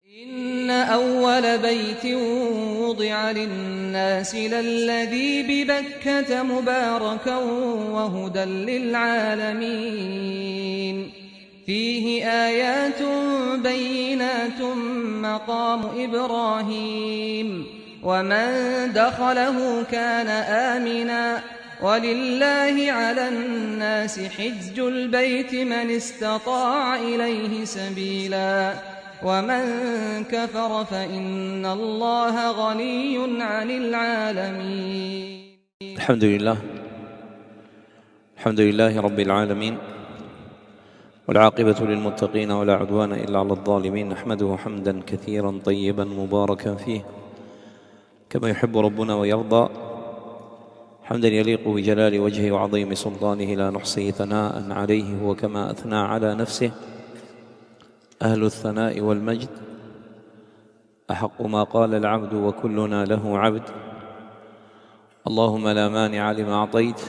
إن أول بيت وضع للناس للذي ببكة مباركا وهدى للعالمين فيه آيات بينات مقام إبراهيم ومن دخله كان آمنا ولله على الناس حج البيت من استطاع إليه سبيلا ومن كفر فإن الله غني عن العالمين. الحمد لله رب العالمين، والعاقبة للمتقين ولا عدوان إلا على الظالمين. نحمده حمدا كثيرا طيبا مباركا فيه كما يحب ربنا ويرضى، حمدا يليق بجلال وجهه وعظيم سلطانه لا نحصي ثناء عليه هو كما أثنى على نفسه. أهل الثناء والمجد أحق ما قال العبد وكلنا له عبد. اللهم لا مانع لما أعطيت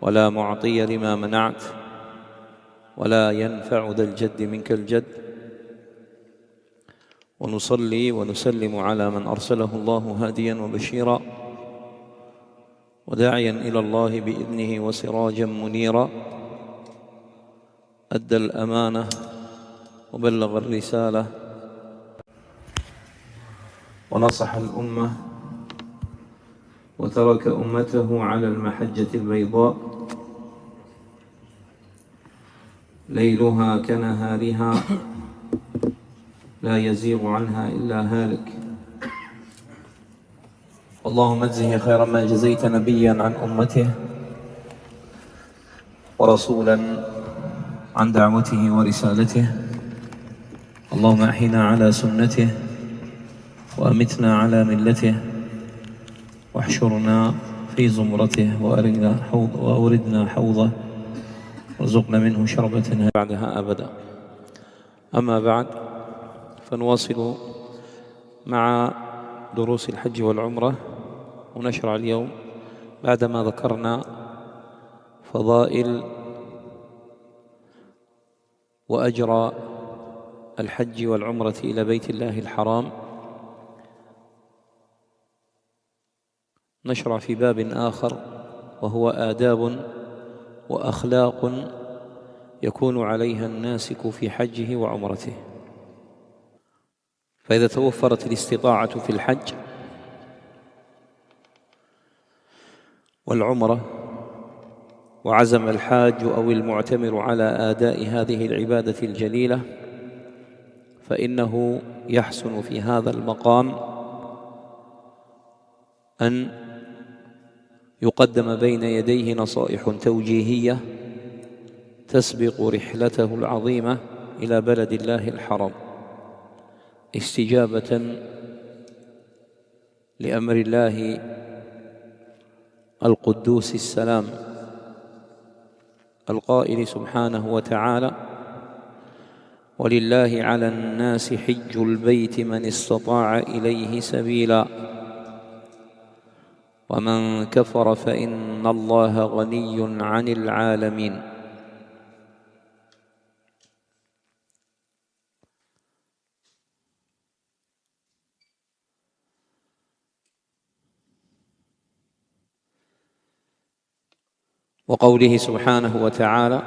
ولا معطي لما منعت ولا ينفع ذا الجد منك الجد. ونصلي ونسلم على من أرسله الله هاديا وبشيرا وداعيا إلى الله بإذنه وسراجا منيرا، أدى الأمانة وبلغ الرسالة ونصح الأمة وترك أمته على المحجة البيضاء ليلها كنهارها لا يزيغ عنها إلا هالك. اللهم اجزه خير ما جزيت نبيا عن أمته ورسولا عن دعوته ورسالته. اللهم أحينا على سنته وأمتنا على ملته واحشرنا في زمرته وأوردنا حوضه وارزقنا منه شربة بعدها أبدا. أما بعد، فنواصل مع دروس الحج والعمرة، ونشرع اليوم بعدما ذكرنا فضائل وأجر الحج والعمرة إلى بيت الله الحرام، نشرع في باب آخر وهو آداب وأخلاق يكون عليها الناسك في حجه وعمرته. فإذا توفرت الاستطاعة في الحج والعمرة وعزم الحاج أو المعتمر على أداء هذه العبادة الجليلة، فإنه يحسن في هذا المقام أن يقدم بين يديه نصائح توجيهية تسبق رحلته العظيمة إلى بلد الله الحرام، استجابة لأمر الله القدوس السلام القائل سبحانه وتعالى: ولله على الناس حج البيت من استطاع إليه سبيلا ومن كفر فإن الله غني عن العالمين. وقوله سبحانه وتعالى: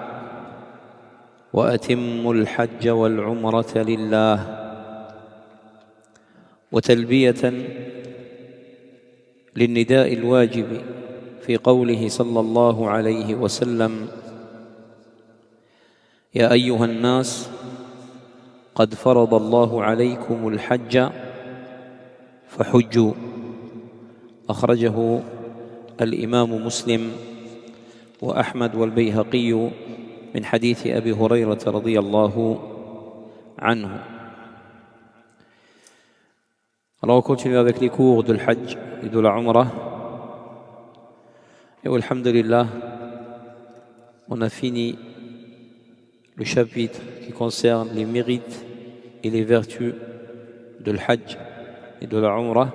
وأتموا الحج والعمرة لله، وتلبية للنداء الواجب في قوله صلى الله عليه وسلم: يا أيها الناس قد فرض الله عليكم الحج فحجوا. أخرجه الإمام مسلم وأحمد والبيهقي من حديث أبي هريرة رضي الله عنه. Alors on continue avec les cours de l'Hajj et de la Umrah. Et alhamdulillah, on a fini le chapitre qui concerne les mérites et les vertus de l'Hajj et de la Umrah.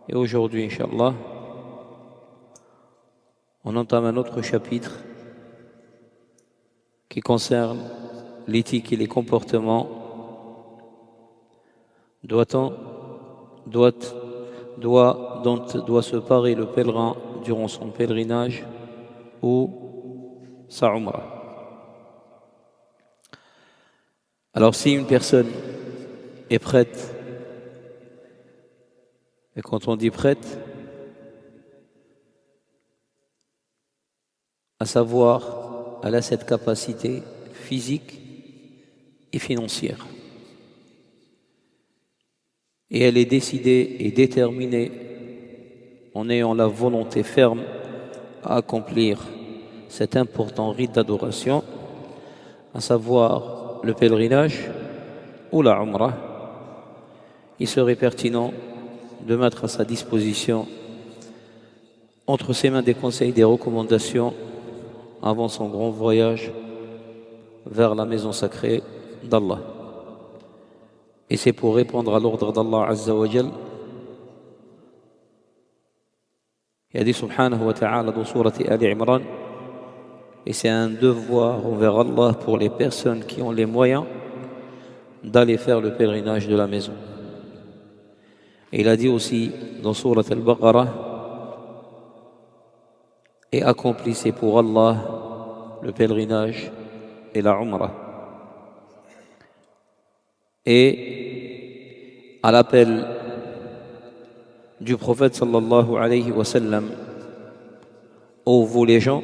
Et aujourd'hui, Inch'Allah, on entame un autre chapitre qui concerne l'éthique et les comportements doit se parer le pèlerin durant son pèlerinage ou sa umrah. Alors si une personne est prête, et quand on dit prête, à savoir, elle a cette capacité physique et financière. Et elle est décidée et déterminée, en ayant la volonté ferme à accomplir cet important rite d'adoration, à savoir le pèlerinage ou la umrah. Il serait pertinent de mettre à sa disposition entre ses mains des conseils, des recommandations avant son grand voyage vers la maison sacrée d'Allah. Et c'est pour répondre à l'ordre d'Allah Azza wa Jal. Il a dit subhanahu wa ta'ala dans sourate Ali Imran, et c'est un devoir envers Allah pour les personnes qui ont les moyens d'aller faire le pèlerinage de la maison. Et il a dit aussi dans sourate Al-Baqarah, et accomplissez pour Allah le pèlerinage et la umrah. Et à l'appel du prophète sallallahu alayhi wa sallam, ô vous les gens,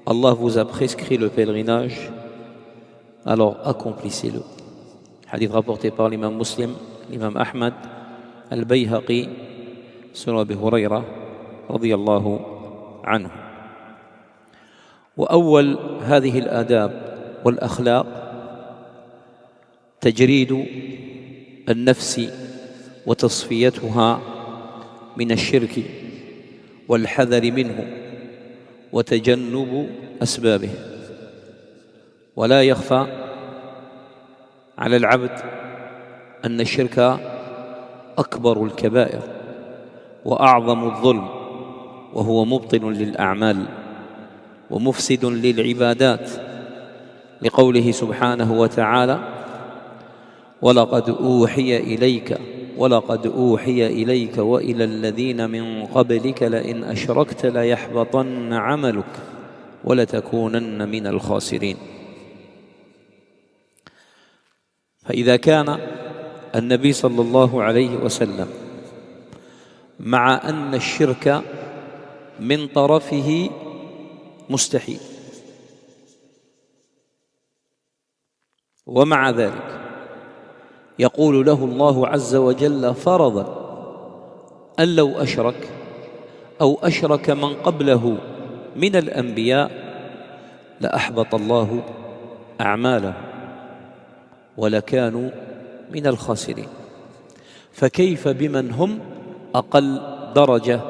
Allah vous a prescrit le pèlerinage, alors accomplissez-le. Hadith rapporté par l'imam Muslim, l'imam Ahmad, Al-Bayhaqi, selon Abu Huraira radiyallahu عنه. وأول هذه الآداب والأخلاق تجريد النفس وتصفيتها من الشرك والحذر منه وتجنب أسبابه. ولا يخفى على العبد أن الشرك أكبر الكبائر وأعظم الظلم، وهو مبطل للأعمال ومفسد للعبادات، لقوله سبحانه وتعالى: ولقد أوحي إليك وإلى الذين من قبلك لئن أشركت ليحبطن عملك ولتكونن من الخاسرين. فإذا كان النبي صلى الله عليه وسلم مع أن الشرك من طرفه مستحيل، ومع ذلك يقول له الله عز وجل فرضا أن لو أشرك أو أشرك من قبله من الأنبياء لأحبط الله أعماله ولكانوا من الخاسرين. فكيف بمن هم أقل درجة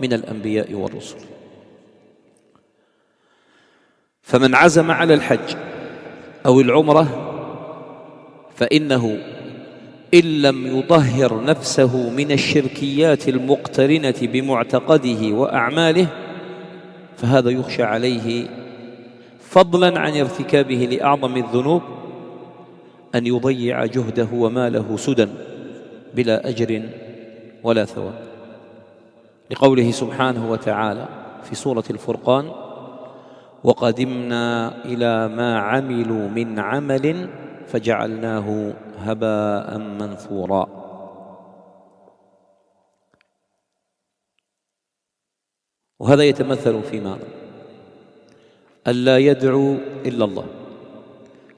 من الأنبياء والرسل؟ فمن عزم على الحج أو العمرة فإنه إن لم يطهر نفسه من الشركيات المقترنة بمعتقده وأعماله فهذا يخشى عليه، فضلا عن ارتكابه لأعظم الذنوب، أن يضيع جهده وماله سدى بلا أجر ولا ثواب، لقوله سبحانه وتعالى في سورة الفرقان: وقدمنا إلى ما عملوا من عمل فجعلناه هباء منثورا. وهذا يتمثل في ماذا؟ ألا يدعو إلا الله،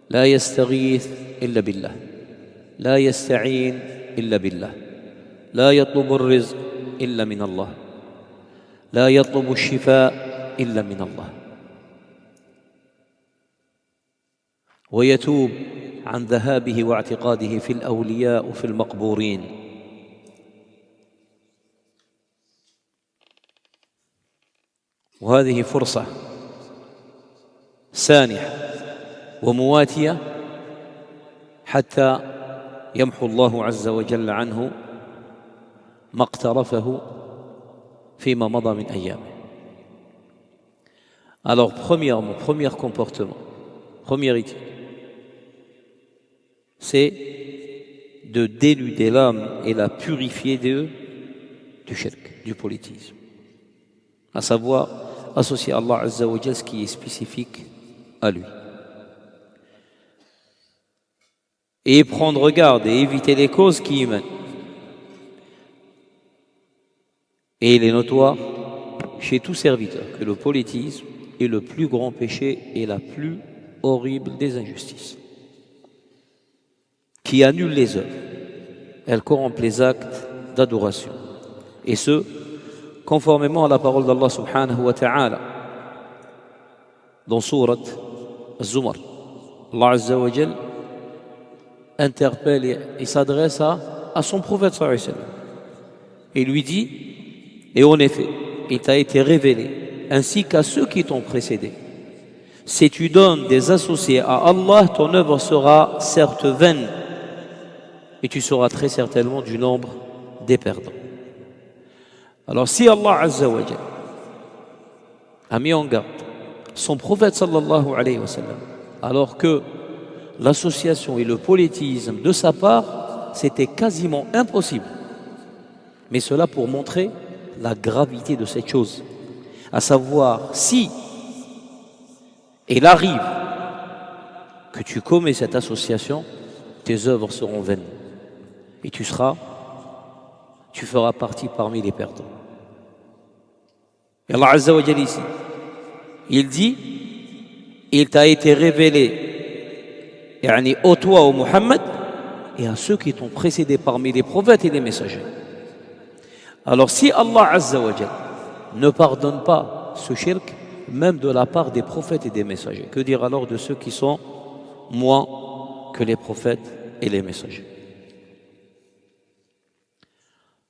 لا يستغيث إلا بالله، لا يستعين إلا بالله، لا يطلب الرزق إلا من الله، لا يطلب الشفاء إلا من الله، ويتوب عن ذهابه واعتقاده في الأولياء وفي المقبورين. وهذه فرصة سانحة ومواتية حتى يمحو الله عز وجل عنه ما اقترفه فيما مضى من أيامه. Alors premièrement, premier comportement, première étude, c'est de dénuder l'âme et la purifier du shirk, du polythéisme. À savoir, associer à Allah Azza wa Jal ce qui est spécifique à lui. Et prendre garde et éviter les causes qui y mènent. Et il est notoire chez tout serviteur que le polythéisme est le plus grand péché et la plus horrible des injustices, qui annule les œuvres, elle corrompt les actes d'adoration, et ce, conformément à la parole d'Allah subhanahu wa ta'ala, dans Surat Az-Zumar. Allah Azza wa Jal interpelle et s'adresse à son prophète sallallahu alayhi wa sallam, et lui dit, et en effet, il t'a été révélé, ainsi qu'à ceux qui t'ont précédé. Si tu donnes des associés à Allah, ton œuvre sera certes vaine, et tu seras très certainement du nombre des perdants. Alors si Allah Azza wa Jal a mis en garde son prophète sallallahu alayhi wa sallam, alors que l'association et le polythéisme de sa part, c'était quasiment impossible, mais cela pour montrer la gravité de cette chose, à savoir si il arrive que tu commets cette association, tes œuvres seront vaines et tu feras partie parmi les perdants. Et Allah Azza wa Jalla ici, il dit, il t'a été révélé, ô toi, ô Muhammad, et à ceux qui t'ont précédé parmi les prophètes et les messagers. Alors si Allah Azza wa Jalla ne pardonne pas ce shirk, même de la part des prophètes et des messagers, que dire alors de ceux qui sont moins que les prophètes et les messagers?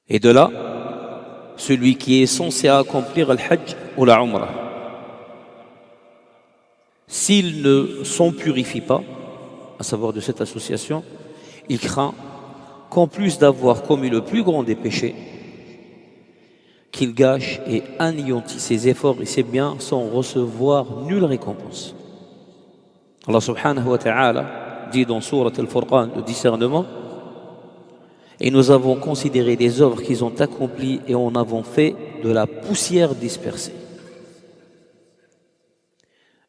Et de là, celui qui est censé accomplir le hajj ou la umrah, s'il ne s'en purifie pas, à savoir de cette association, il craint qu'en plus d'avoir commis le plus grand des péchés, qu'il gâche et anéantit ses efforts et ses biens sans recevoir nulle récompense. Allah subhanahu wa ta'ala dit dans Surat Al-Furqan, le discernement, et nous avons considéré les œuvres qu'ils ont accomplies et en avons fait de la poussière dispersée.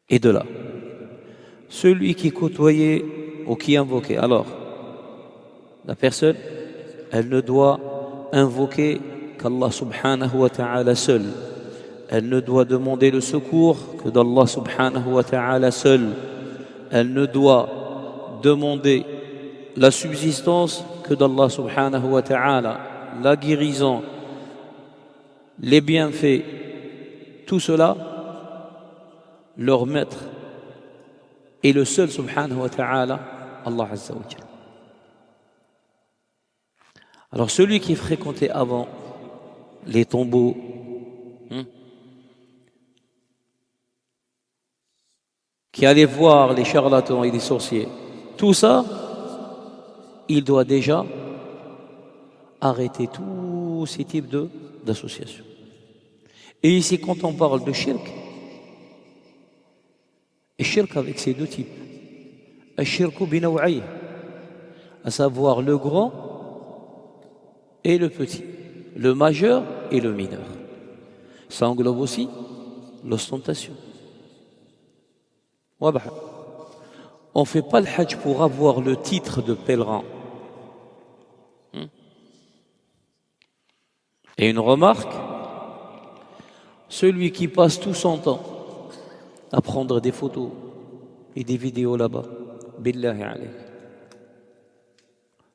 Et de là, celui qui côtoyait ou qui invoquait, alors la personne, elle ne doit invoquer qu'Allah subhanahu wa ta'ala seul. Elle ne doit demander le secours que d'Allah subhanahu wa ta'ala seul. Elle ne doit demander la subsistance que d'Allah subhanahu wa ta'ala, la guérison, les bienfaits, tout cela, leur maître est le seul subhanahu wa ta'ala, Allah Azza wa Jalla. Alors celui qui fréquentait avant les tombeaux, qui allait voir les charlatans et les sorciers, tout ça, il doit déjà arrêter tous ces types d'associations. Et ici, quand on parle de shirk, et shirk avec ces deux types, shirku binaw'ay, à savoir le grand et le petit, le majeur et le mineur. Ça englobe aussi l'ostentation. On ne fait pas le hajj pour avoir le titre de pèlerin. Et une remarque, celui qui passe tout son temps à prendre des photos et des vidéos là-bas, billahi alayk,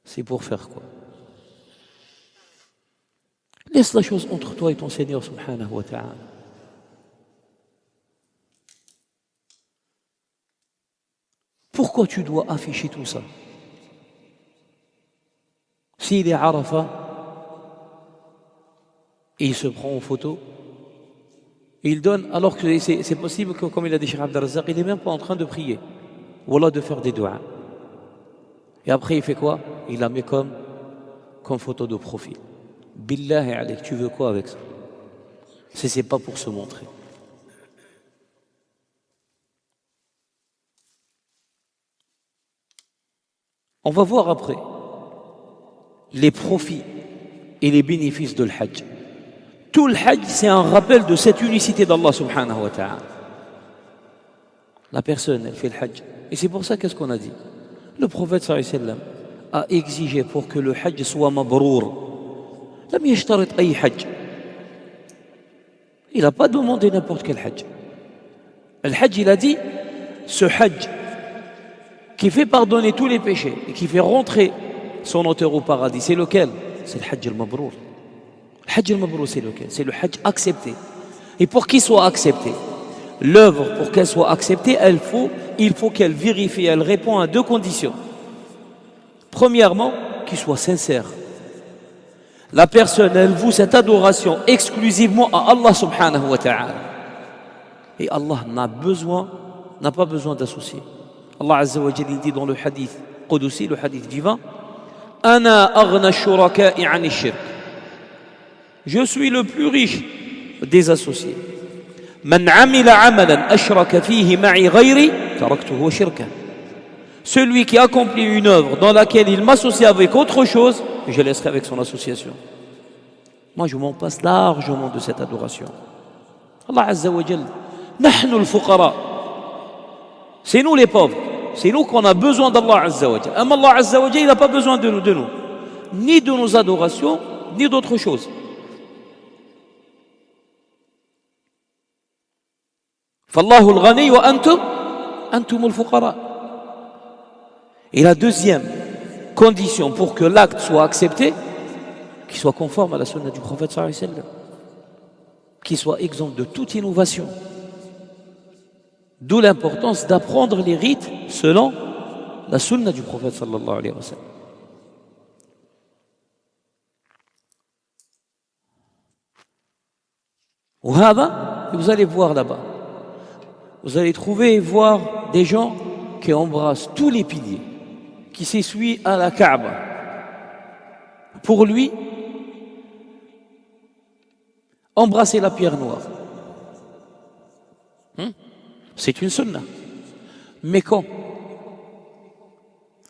c'est pour faire quoi? Laisse la chose entre toi et ton Seigneur subhanahu wa ta'ala. Pourquoi tu dois afficher tout ça? S'il est à Arafat et il se prend en photo, il donne, alors que c'est possible que, comme il a dit Cheikh Abd al-Razzaq, il n'est même pas en train de prier, ou alors de faire des doigts. Et après, il fait quoi? Il la met comme photo de profil. Billahi alayk, tu veux quoi avec ça? C'est pas pour se montrer. On va voir après les profits et les bénéfices de l'Hajj. Tout le Hajj, c'est un rappel de cette unicité d'Allah subhanahu wa ta'ala. La personne, elle fait le Hajj. Et c'est pour ça qu'est-ce qu'on a dit? Le prophète sallallahu alayhi wa sallam a exigé pour que le Hajj soit mabrour. لم يشترط أي حج. Il n'a pas demandé n'importe quel Hajj. Le Hajj, il a dit, ce Hajj qui fait pardonner tous les péchés et qui fait rentrer son auteur au paradis, c'est lequel? C'est le Hajj al-Mabrour. Le Hajj al-Mabrour, c'est lequel? C'est le Hajj accepté. Et pour qu'il soit accepté, l'œuvre, pour qu'elle soit acceptée, il faut qu'elle vérifie, elle répond à deux conditions. Premièrement, qu'il soit sincère. La personne, elle voue cette adoration exclusivement à Allah subhanahu wa ta'ala. Et Allah n'a pas besoin d'associer. Allah Azza wa Jalla dit dans le hadith Qudusi, le hadith divin, Ana aghna shuraka'i 'ani shirk. Je suis le plus riche des associés. Man 'amila 'amalan ashraka fihi ma'i ghayri taraktuhu wa shirka. Celui qui accomplit une œuvre dans laquelle il m'associe avec autre chose, je laisserai avec son association. Moi, je m'en passe largement de cette adoration. Allah Azza wa Jalla, nahnu al-fuqara. C'est nous les pauvres. C'est nous qu'on a besoin d'Allah Azza wa Jalla. Allah Azza wa Jalla, il n'a pas besoin de nous. Ni de nos adorations, ni d'autre chose. Fallahu al-ghani wa antum al-fuqara. Et la deuxième condition pour que l'acte soit accepté, qu'il soit conforme à la sunna du prophète sallallahu alayhi wa sallam, qu'il soit exempt de toute innovation. D'où l'importance d'apprendre les rites selon la sunna du prophète sallallahu alayhi wa sallam. Vous allez voir là-bas, vous allez trouver et voir des gens qui embrassent tous les piliers, qui s'essuient à la Kaaba. Pour lui, embrasser la pierre noire, c'est une sunna. Mais quand?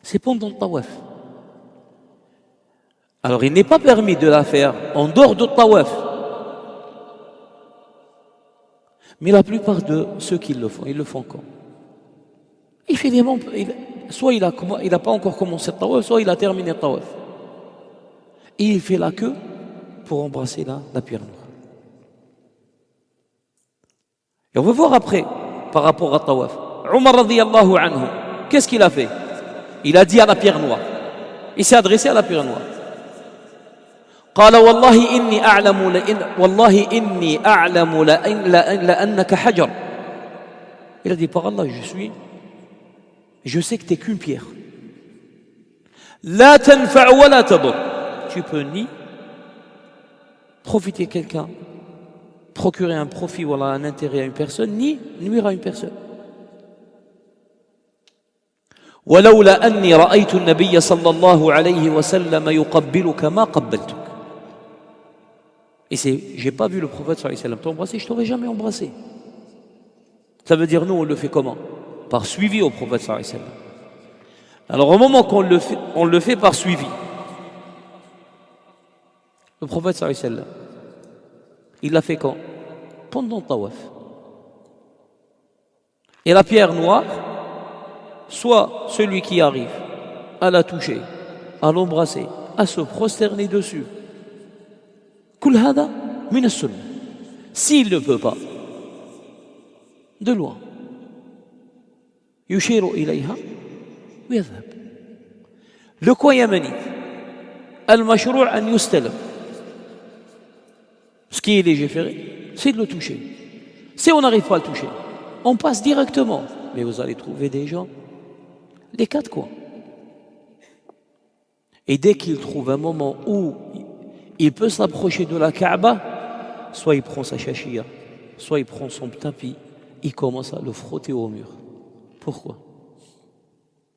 C'est pendant le tawaf. Alors il n'est pas permis de la faire en dehors du tawaf. Mais la plupart de ceux qui le font, ils le font quand? Il fait soit il n'a pas encore commencé le tawaf, soit il a terminé le tawaf. Et il fait la queue pour embrasser la pierre noire. Et on va voir après, par rapport à tawaf. Omar radiyallahu anhu, qu'est-ce qu'il a fait? Il a dit à la pierre noire. Il s'est adressé à la pierre noire. قال والله إني أعلم لأنك حجر. Il a dit par Allah, je sais que tu n'es qu'une pierre. لا تنفع ولا تضر. Tu peux ni profiter quelqu'un, procurer un profit ou un intérêt à une personne, ni nuire à une personne. ولولا أني رأيت النبي صلى الله عليه وسلم يقبلك ما قبلتك. Et j'ai pas vu le prophète sallallahu alayhi wa sallam t'embrasser, je t'aurais jamais embrassé. Ça veut dire nous on le fait comment? Par suivi au prophète sallallahu alayhi wa sallam. Alors au moment qu'on le fait, on le fait par suivi. Le prophète sallallahu alayhi wa sallam, il l'a fait quand? Pendant le tawaf. Et la pierre noire, soit celui qui arrive à la toucher, à l'embrasser, à se prosterner dessus. Kul hada min as-sunnah. S'il ne peut pas, de loin. Yushiru ilayha wa yadhhab. Le coin yamani, al-mashrou' an yustalam. Ce qui est légiféré, c'est de le toucher. Si on n'arrive pas à le toucher, on passe directement. Mais vous allez trouver des gens, les quatre coins. Et dès qu'il trouve un moment où il peut s'approcher de la Kaaba, soit il prend sa shashia, soit il prend son tapis, il commence à le frotter au mur. Pourquoi?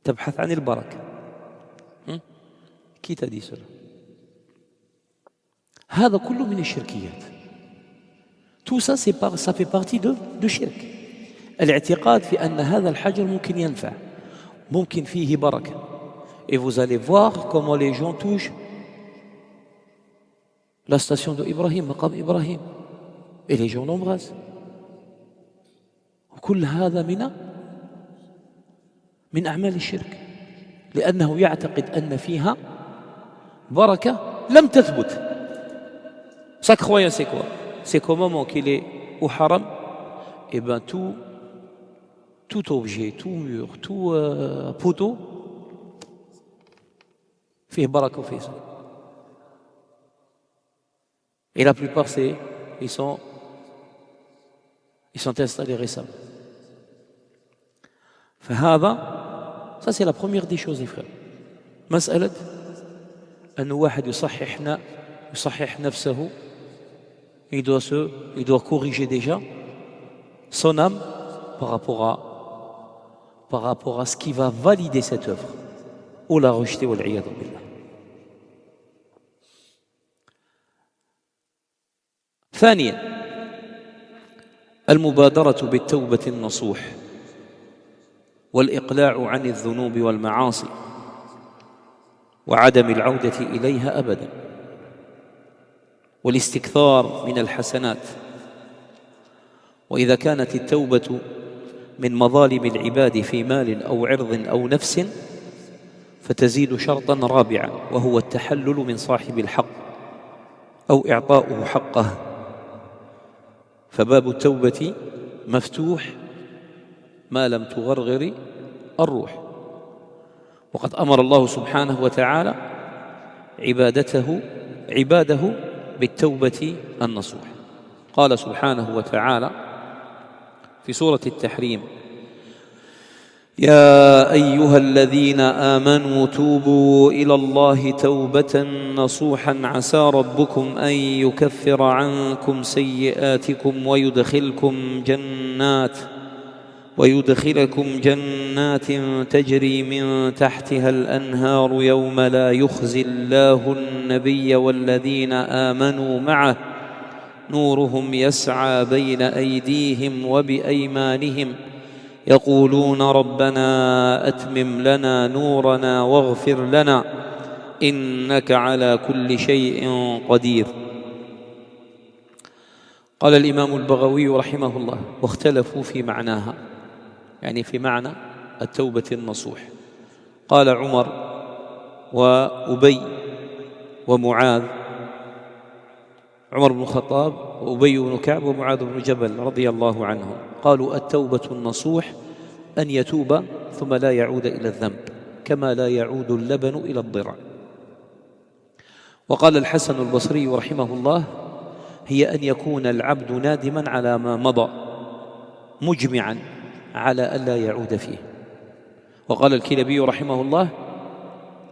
Tabhath anil barak. Qui t'a dit cela? هذا كله من الشركيات. Tout ça, ça fait partie de shirk. الاعتقاد في أن هذا الحجر ممكن ينفع ممكن فيه بركة. Et vous allez voir comment les gens touchent la station de Ibrahim, Maqam Ibrahim. Et les gens l'embrassent. وكل هذا من أعمال الشرك لأنه يعتقد أن فيها بركة لم تثبت. Sa croyance c'est quoi? C'est qu'au moment qu'il est au haram, eh ben tout objet, tout mur, tout poteau fait baraka fait ça. Et la plupart ils sont installés récemment. Ça c'est la première des choses les frères. مسألة أن واحد يصحح نفسه. Il doit corriger déjà son âme par rapport à ce qui va valider cette œuvre ou la rejeter والعياذ بالله. ثانيا المبادرة بالتوبة النصوح والإقلاع عن الذنوب والمعاصي وعدم العودة إليها أبدا والاستكثار من الحسنات. وإذا كانت التوبة من مظالم العباد في مال أو عرض أو نفس فتزيد شرطا رابعا وهو التحلل من صاحب الحق أو إعطاؤه حقه. فباب التوبة مفتوح ما لم تغرغر الروح. وقد أمر الله سبحانه وتعالى عباده بالتوبة النصوح. قال سبحانه وتعالى في سورة التحريم: يا أيها الذين آمنوا توبوا إلى الله توبة نصوحا عسى ربكم أن يكفر عنكم سيئاتكم ويدخلكم جنات تجري من تحتها الأنهار يوم لا يخزي الله النبي والذين آمنوا معه نورهم يسعى بين أيديهم وبأيمانهم يقولون ربنا أتمم لنا نورنا واغفر لنا إنك على كل شيء قدير. قال الإمام البغوي رحمه الله: واختلفوا في معناها، يعني في معنى التوبة النصوح. قال عمر وأبي ومعاذ، عمر بن الخطاب وأبي بن كعب ومعاذ بن جبل رضي الله عنهم، قالوا التوبة النصوح أن يتوب ثم لا يعود إلى الذنب كما لا يعود اللبن إلى الضرع. وقال الحسن البصري رحمه الله: هي أن يكون العبد نادما على ما مضى مجمعا على ألا يعود فيه. وقال الكلبي رحمه الله: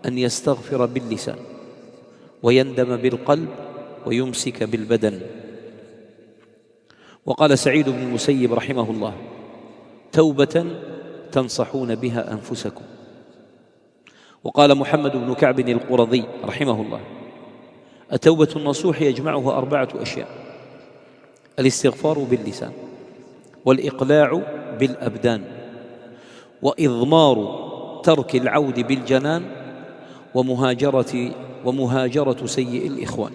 أن يستغفر باللسان ويندم بالقلب ويمسك بالبدن. وقال سعيد بن المسيب رحمه الله: توبة تنصحون بها أنفسكم. وقال محمد بن كعب القرظي رحمه الله: التوبة النصوح يجمعها 4 أشياء: الاستغفار باللسان والإقلاع بالأبدان وإضمار ترك العود بالجنان ومهاجرة سيء الإخوان.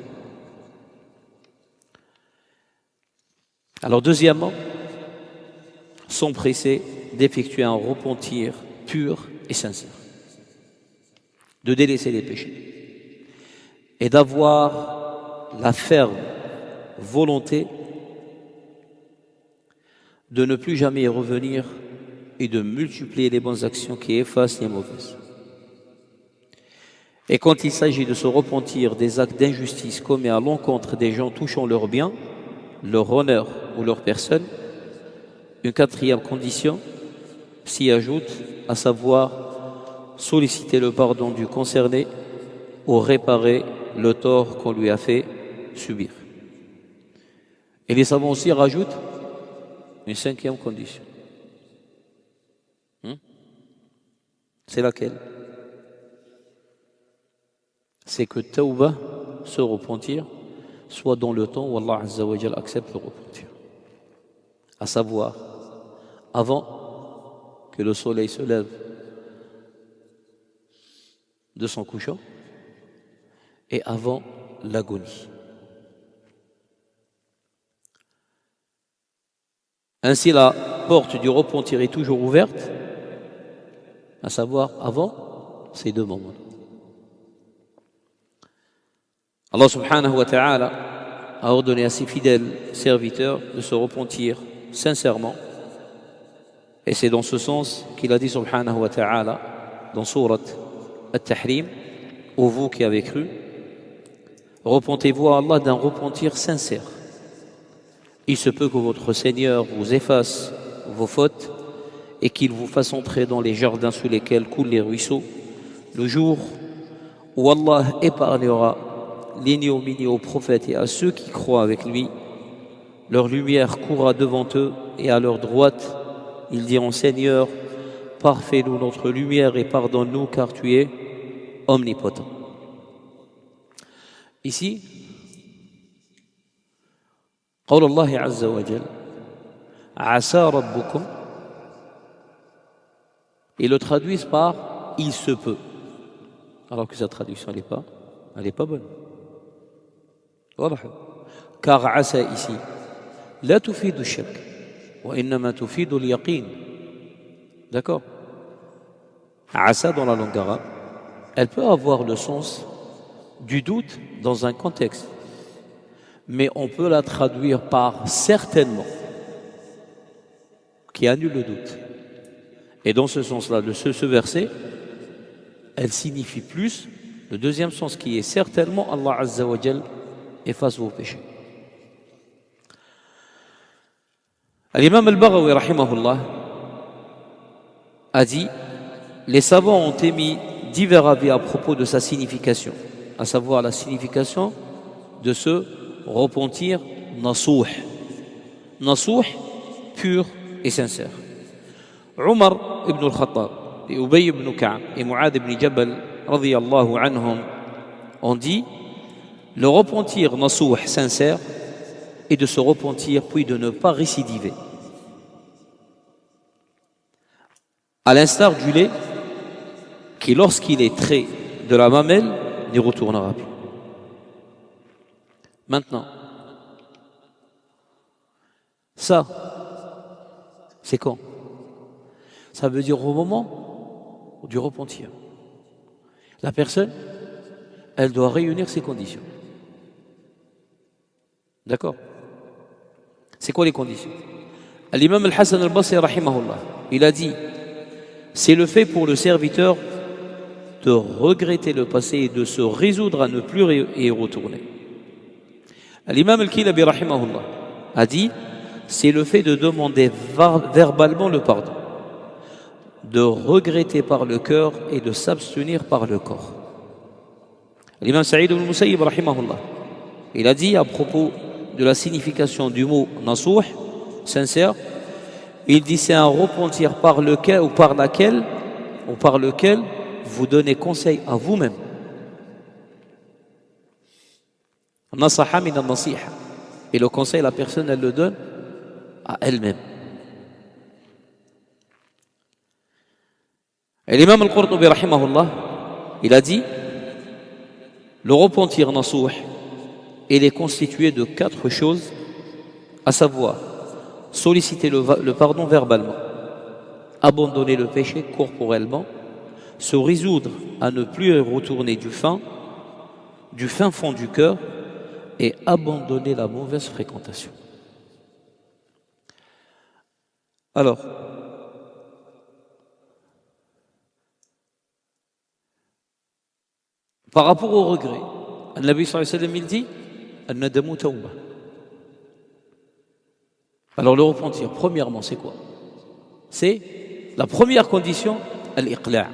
Alors deuxièmement, s'empresser d'effectuer un repentir pur et sincère, de délaisser les péchés et d'avoir la ferme volonté de ne plus jamais y revenir et de multiplier les bonnes actions qui effacent les mauvaises. Et quand il s'agit de se repentir des actes d'injustice commis à l'encontre des gens touchant leurs biens, leur honneur ou leur personne, une 4e condition s'y ajoute, à savoir solliciter le pardon du concerné ou réparer le tort qu'on lui a fait subir. Et les savants aussi rajoutent une 5e condition. C'est laquelle? C'est que tawbah, se repentir, soit dans le temps où Allah Azza wa Jal accepte le repentir. À savoir, avant que le soleil se lève de son couchant et avant l'agonie. Ainsi, la porte du repentir est toujours ouverte, à savoir avant ces deux moments. Allah subhanahu wa ta'ala a ordonné à ses fidèles serviteurs de se repentir sincèrement. Et c'est dans ce sens qu'il a dit subhanahu wa ta'ala dans Surat At-Tahrim, ô vous qui avez cru, repentez-vous à Allah d'un repentir sincère. Il se peut que votre Seigneur vous efface vos fautes et qu'il vous fasse entrer dans les jardins sous lesquels coulent les ruisseaux, le jour où Allah épargnera l'ignominie aux prophètes et à ceux qui croient avec lui. Leur lumière courra devant eux et à leur droite, ils diront Seigneur, parfais-nous notre lumière et pardonne-nous car tu es omnipotent. Ici, قول الله عز وجل عسى ربكم, ils le traduisent par il se peut, alors que sa traduction elle est pas bonne. Car asa ici لا تفيد الشك وإنما تفيد اليقين. D'accord? Asa dans la langue arabe, elle peut avoir le sens du doute dans un contexte, mais on peut la traduire par certainement, qui annule le doute. Et dans ce sens-là, de ce verset, elle signifie plus le deuxième sens qui est certainement Allah Azza wa Jal efface vos péchés. L'imam al-Baghawi rahimahullah a dit les savants ont émis divers avis à propos de sa signification, à savoir la signification de ce repentir nasuh. Nasuh, pur et sincère. Omar ibn al-Khattab et Ubay ibn Ka'b et Mu'ad ibn Jabal radiyallahu anhum ont dit le repentir nasuh sincère est de se repentir puis de ne pas récidiver. À l'instar du lait qui, lorsqu'il est trait de la mamelle, n'y retournera plus. Maintenant, ça, c'est quand? Ça veut dire au moment du repentir. La personne, elle doit réunir ses conditions. D'accord? C'est quoi les conditions? L'imam al-Hassan al-Basri rahimahullah, il a dit c'est le fait pour le serviteur de regretter le passé et de se résoudre à ne plus y retourner. L'imam al-Kilabi rahimahullah a dit c'est le fait de demander verbalement le pardon, de regretter par le cœur et de s'abstenir par le corps. L'imam Saïd al-Musayyib rahimahullah, il a dit à propos de la signification du mot nasuh, sincère, il dit c'est un repentir par lequel vous donnez conseil à vous-même. Nasaha min an-nasiha. Et le conseil, la personne, elle le donne à elle-même. Et l'imam al-Qurtubi rahimahullah, il a dit le repentir nasuh, il est constitué de 4 choses, à savoir solliciter le pardon verbalement, abandonner le péché corporellement, se résoudre à ne plus retourner du fin fond du cœur et abandonner la mauvaise fréquentation. Alors, par rapport au regret, le Nabi sallallahu alayhi wa sallam il dit An-nadamu tawba. Alors le repentir, premièrement, c'est quoi? C'est la première condition, al-iqla'.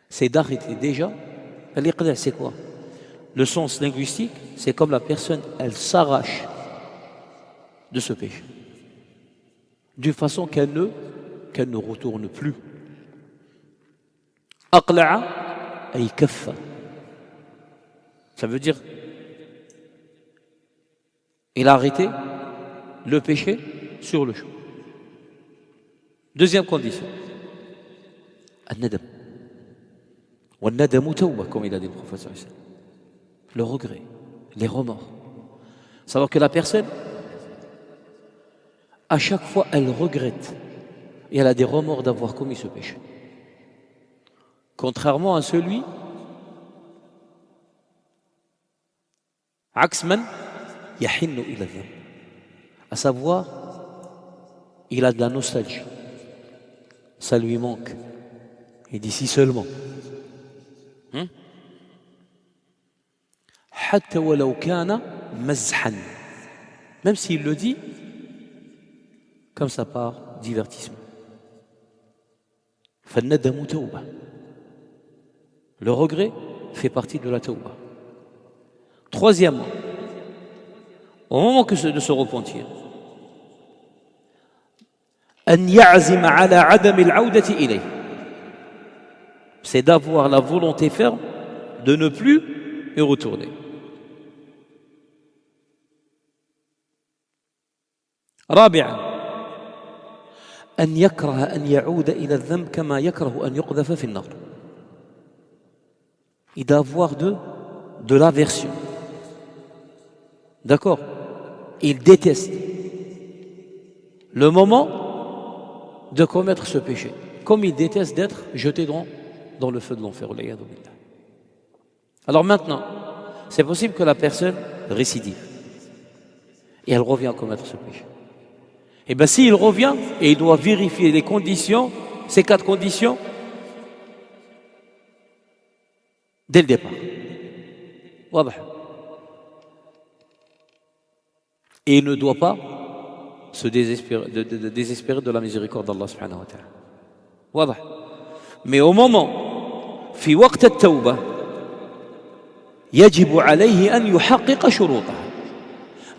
C'est d'arrêter déjà. Al-iqla', c'est quoi? Le sens linguistique, c'est comme la personne, elle s'arrache de ce péché, d'une façon qu'elle ne retourne plus. Aqla'a ay kaffa. Ça veut dire il a arrêté le péché sur le champ. Deuxième condition, al-nadam. Wal-nadamu tawba, comme il a dit le prophète. Le regret, les remords. Savoir que la personne, à chaque fois, elle regrette et elle a des remords d'avoir commis ce péché. Contrairement à celui, عكس من يحن إلى الذنب, à savoir, il a de la nostalgie, ça lui manque. Il dit si seulement. حتى ولو كان مزحا, même s'il le dit comme ça par divertissement. فالندم توبة. Le regret fait partie de la tauba. Troisièmement, au moment de se repentir, أن يعزم على عدم العودة إليه, c'est d'avoir la volonté ferme de ne plus y retourner. رابعا, أن يكره أن يعود إلى الذنب كما يكره أن يقذف في النار. Il doit avoir de l'aversion. D'accord? Il déteste le moment de commettre ce péché, comme il déteste d'être jeté dans le feu de l'enfer. Alors maintenant, c'est possible que la personne récidive et elle revient à commettre ce péché. Et bien s'il revient et il doit vérifier les conditions, ces 4 conditions, dès le départ. واضح. Et il ne doit pas se désespérer de la miséricorde d'Allah subhanahu wa ta'ala. واضح. Mais au moment, في وقت التوبة, يجب عليه أن يحقق شروطها.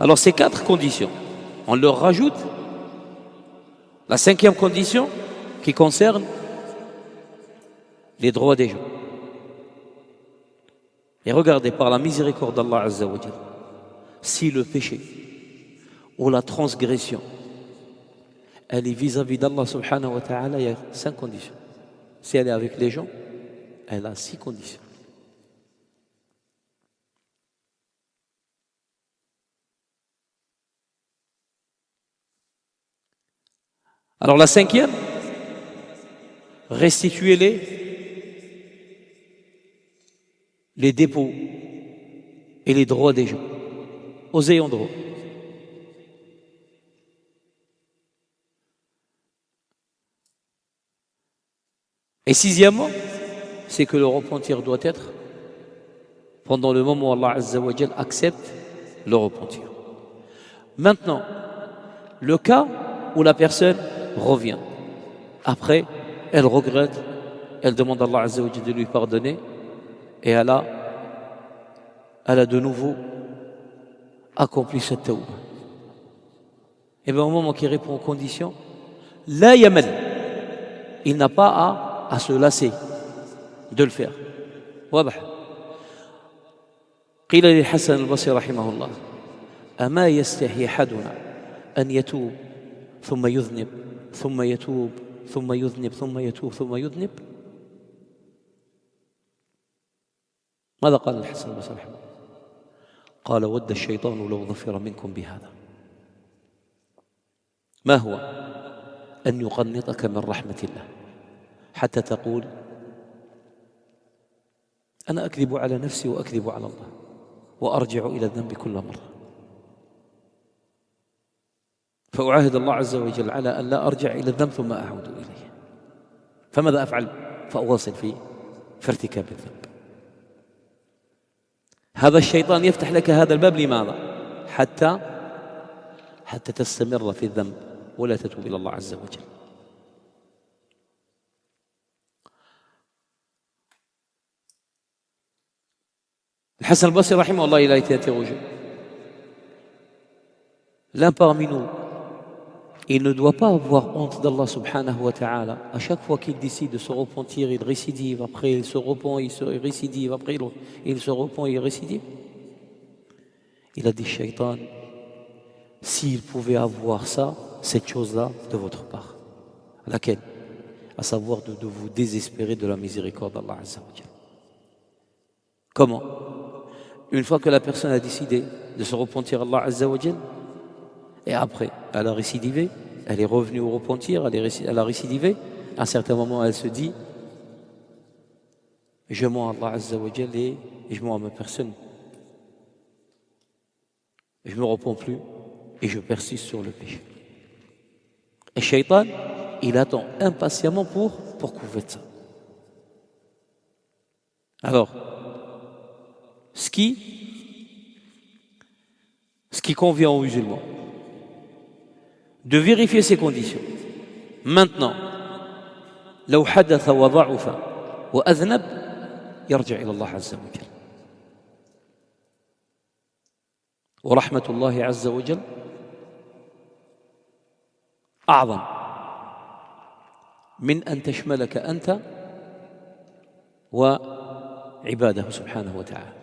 Alors ces 4 conditions, on leur rajoute la 5e condition qui concerne les droits des gens. Et regardez, par la miséricorde d'Allah Azza wa Jalla, si le péché ou la transgression, elle est vis-à-vis d'Allah subhanahu wa ta'ala, il y a 5 conditions. Si elle est avec les gens, elle a 6 conditions. Alors la 5e, restituez les dépôts et les droits des gens aux ayants droit. Et 6e, c'est que le repentir doit être pendant le moment où Allah Azza wa Jal accepte le repentir. Maintenant, le cas où la personne revient, après, elle regrette, elle demande à Allah Azza wa Jal de lui pardonner, et elle a de nouveau accompli cette tawbah. Et bien au moment qu'il répond aux conditions, la yamal, il n'a pas à se lasser de le faire. واضح. قيل للحسن البصري رحمه الله: أما يستحي أحدنا أن يتوب ثم يذنب ثم يتوب ثم يذنب ثم يتوب ثم يذنب؟ ماذا قال الحسن البصري رحمه الله؟ قال: ود الشيطان لو ظفر منكم بهذا. ما هو؟ أن يقنطك من رحمة الله حتى تقول: أنا أكذب على نفسي وأكذب على الله وأرجع إلى الذنب كل مرة، فأعاهد الله عز وجل على أن لا أرجع إلى الذنب ثم أعود إليه. فماذا أفعل؟ فأواصل في ارتكاب الذنب. هذا الشيطان يفتح لك هذا الباب لماذا؟ حتى تستمر في الذنب ولا تتوب إلى الله عز وجل. الحسن البصري رحمه الله, il a été interrogé. L'un parmi nous, il ne doit pas avoir honte d'Allah subhanahu wa ta'ala. À chaque fois qu'il décide de se repentir, il récidive, après il se repent, il se récidive, après il se repent, il récidive. Il a dit: Shaitan, s'il pouvait avoir ça, cette chose-là de votre part. Laquelle? À savoir de vous désespérer de la miséricorde d'Allah Azza wa Jalla. Comment? Une fois que la personne a décidé de se repentir à Allah Azza wa Jalla, et après, elle a récidivé, elle est revenue au repentir, elle a récidivé. À un certain moment, elle se dit, je mens à Allah Azza wa Jal et je mens à ma personne. Je ne me repens plus et je persiste sur le péché. Et Shaitan, il attend impatiemment pour que vous faites ça. Alors, ce qui convient aux musulmans, de vérifier ces conditions. Maintenant, لو حدث وضعف وأذنب يرجع إلى الله عز وجل. ورحمة الله عز وجل أعظم من أن تشملك أنت وعباده سبحانه وتعالى.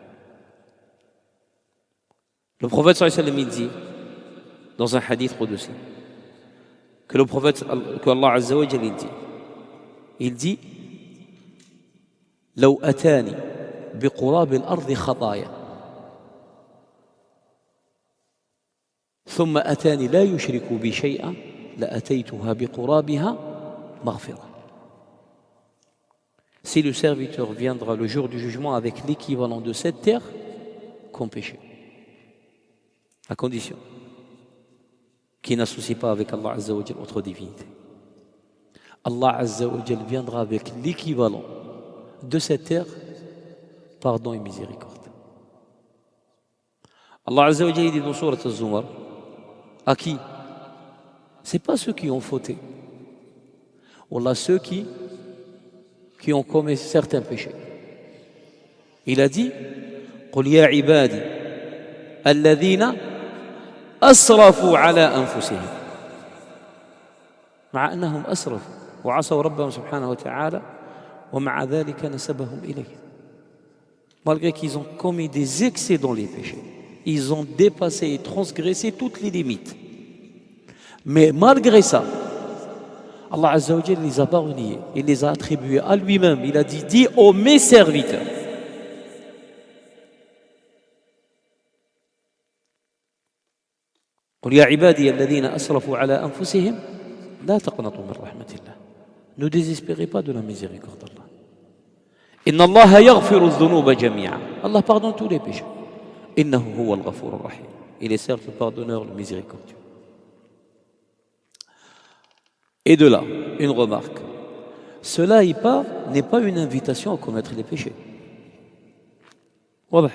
Le prophète sallallahu alayhi wa sallam, il dit dans un hadith qudsi que le prophète, que Allah Azza wa Jalla il dit لو أتاني بقراب الأرض خطايا ثم أتاني لا يشرك بي شيئا لأتيتها بقرابها مغفرة. Si le serviteur viendra le jour du jugement avec l'équivalent de cette terre comme péché, à condition qu'il n'associe pas avec Allah Azza wa Jal autre divinité. Allah Azza wa Jal viendra avec l'équivalent de cette terre, pardon et miséricorde. Allah Azza wa Jal dit dans Sourate Az-Zumar, à qui? Ce n'est pas ceux qui ont fauté. Wallah, ceux qui ont commis certains péchés. Il a dit, قُلْ يَا عِبَادِي الَّذِينَ أسرفوا على أنفسهم مع أنهم أسرفوا وعصوا ربهم سبحانه وتعالى ومع ذلك نسبهم إليه. Malgré qu'ils ont commis des excès dans les péchés, ils ont dépassé et transgressé toutes les limites. Mais malgré ça, Allah Azza wa Jalla les a pas reniés, il les a attribués à lui-même. Il a dit, dis aux mes serviteurs. قل يا عبادي الذين أسرفوا على أنفسهم لا تقنطوا من رحمة الله. Ne désespérez pas de la miséricorde d'Allah. إن الله يغفر الذنوب جميعا. Allah pardonne tous les péchés. إنه هو الغفور الرحيم. Il est certes le pardonneur, le miséricordieux. Et de là, une remarque. Cela n'est pas une invitation à commettre les péchés. واضح.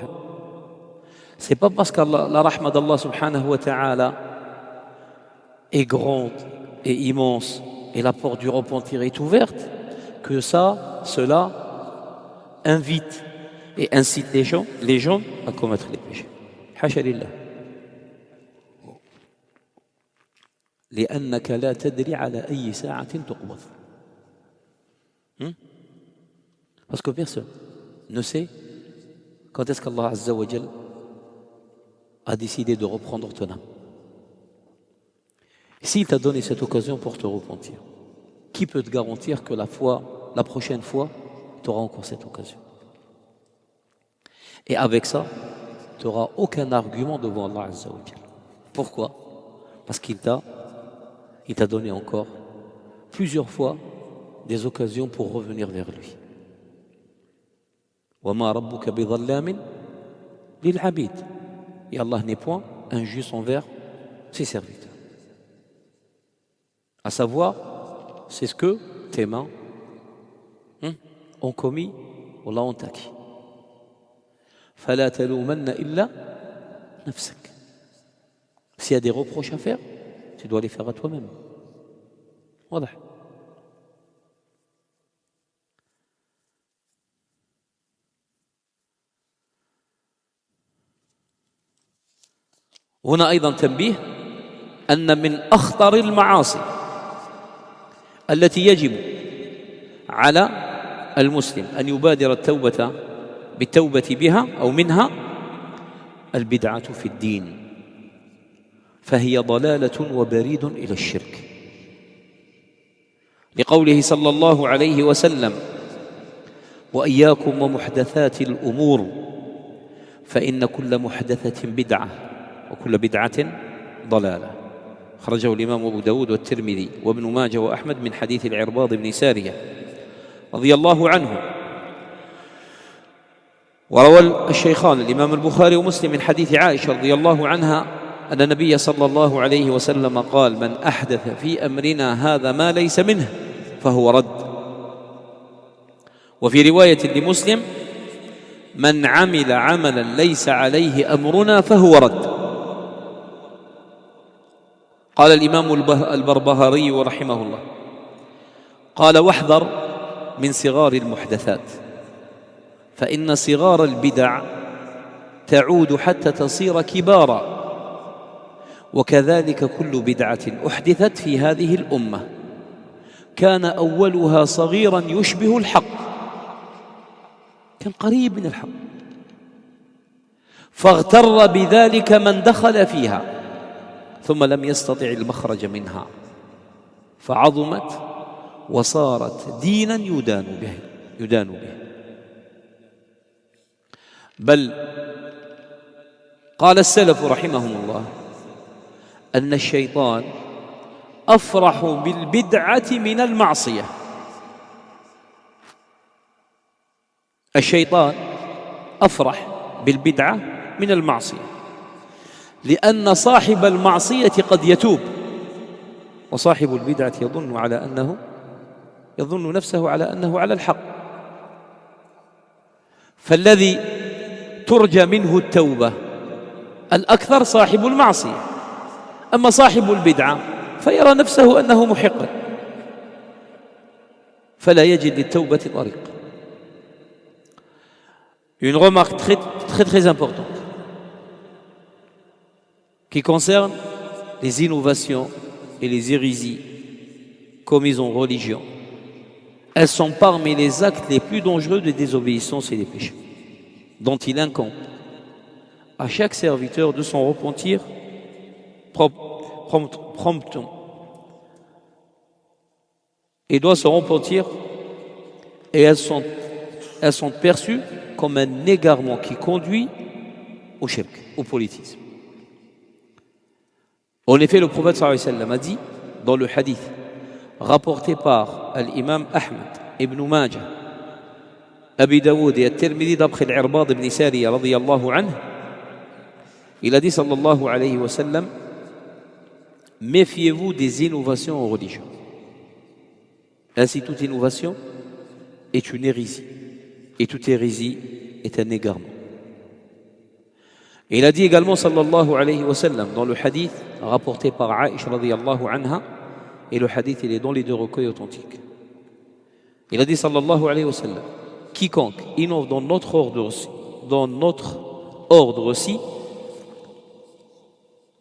C'est pas parce que la rahma d'Allah subhanahu wa ta'ala est grande et immense et la porte du repentir est ouverte que cela invite et incite les gens à commettre les péchés. Hasha lillah. لأنك لا تدري على أي ساعة تقبض. Parce que personne ne sait quand est-ce qu'Allah Azza wa Jal a décidé de reprendre ton âme. S'il t'a donné cette occasion pour te repentir, qui peut te garantir que la prochaine fois, tu auras encore cette occasion? Et avec ça, tu n'auras aucun argument devant Allah Azza wa Jal. Pourquoi? Parce qu'il t'a donné encore plusieurs fois des occasions pour revenir vers lui. وَمَا رَبُّكَ بِظَلَّامٍ لِلْعَبِيدِ. Et Allah n'est point injuste envers ses serviteurs. À savoir, c'est ce que tes mains ont commis ou l'ont acquis. فَلَا تَلُومَنَّ إِلَّا نَفْسَكَ. S'il y a des reproches à faire, tu dois les faire à toi-même. واضح. هنا أيضا تنبيه أن من أخطر المعاصي التي يجب على المسلم أن يبادر بالتوبة بها أو منها البدعة في الدين، فهي ضلالة وبريد إلى الشرك. لقوله صلى الله عليه وسلم: وإياكم ومحدثات الأمور فإن كل محدثة بدعة وكل بدعة ضلالة. خرجه الإمام أبو داود والترمذي وابن ماجه وأحمد من حديث العرباض بن سارية رضي الله عنه. وروى الشيخان الإمام البخاري ومسلم من حديث عائشة رضي الله عنها أن النبي صلى الله عليه وسلم قال: من أحدث في أمرنا هذا ما ليس منه فهو رد. وفي رواية لمسلم: من عمل عملا ليس عليه أمرنا فهو رد. قال الإمام البربهاري رحمه الله: قال: واحذر من صغار المحدثات، فإن صغار البدع تعود حتى تصير كبارا، وكذلك كل بدعة أحدثت في هذه الأمة كان أولها صغيرا يشبه الحق، كان قريب من الحق، فاغتر بذلك من دخل فيها ثم لم يستطع المخرج منها، فعظمت وصارت دينا يدان به. بل قال السلف رحمهم الله أن الشيطان أفرح بالبدعة من المعصية. الشيطان أفرح بالبدعة من المعصية، لأن صاحب المعصية قد يتوب، وصاحب البدعة يظن نفسه على أنه على الحق. فالذي ترجى منه التوبة الأكثر صاحب المعصية، أما صاحب البدعة فيرى نفسه أنه محق، فلا يجد للتوبة طريق. Une remarque très importante qui concerne les innovations et les hérésies commises en religion. Elles sont parmi les actes les plus dangereux de désobéissance et des péchés, dont il incombe à chaque serviteur de s'en repentir promptement. Il doit se repentir, et elles sont perçues comme un égarement qui conduit au shirk, au polythéisme. En effet, le prophète sallallahu alayhi wa sallam a dit dans le hadith rapporté par l'imam Ahmed, Ibn Majah, Abi Daoud et At-Tirmidhi d'après l'Irbad ibn Sariya radiyallahu anhu, il a dit sallallahu alayhi wa sallam: méfiez-vous des innovations en religion. Ainsi, toute innovation est une hérésie, et toute hérésie est un égarement. Et il a dit également sallallahu alayhi wa sallam dans le hadith rapporté par Aïcha radiyallahu anha, et le hadith il est dans les deux recueils authentiques. Il a dit sallallahu alayhi wa sallam: quiconque innove dans notre ordre aussi,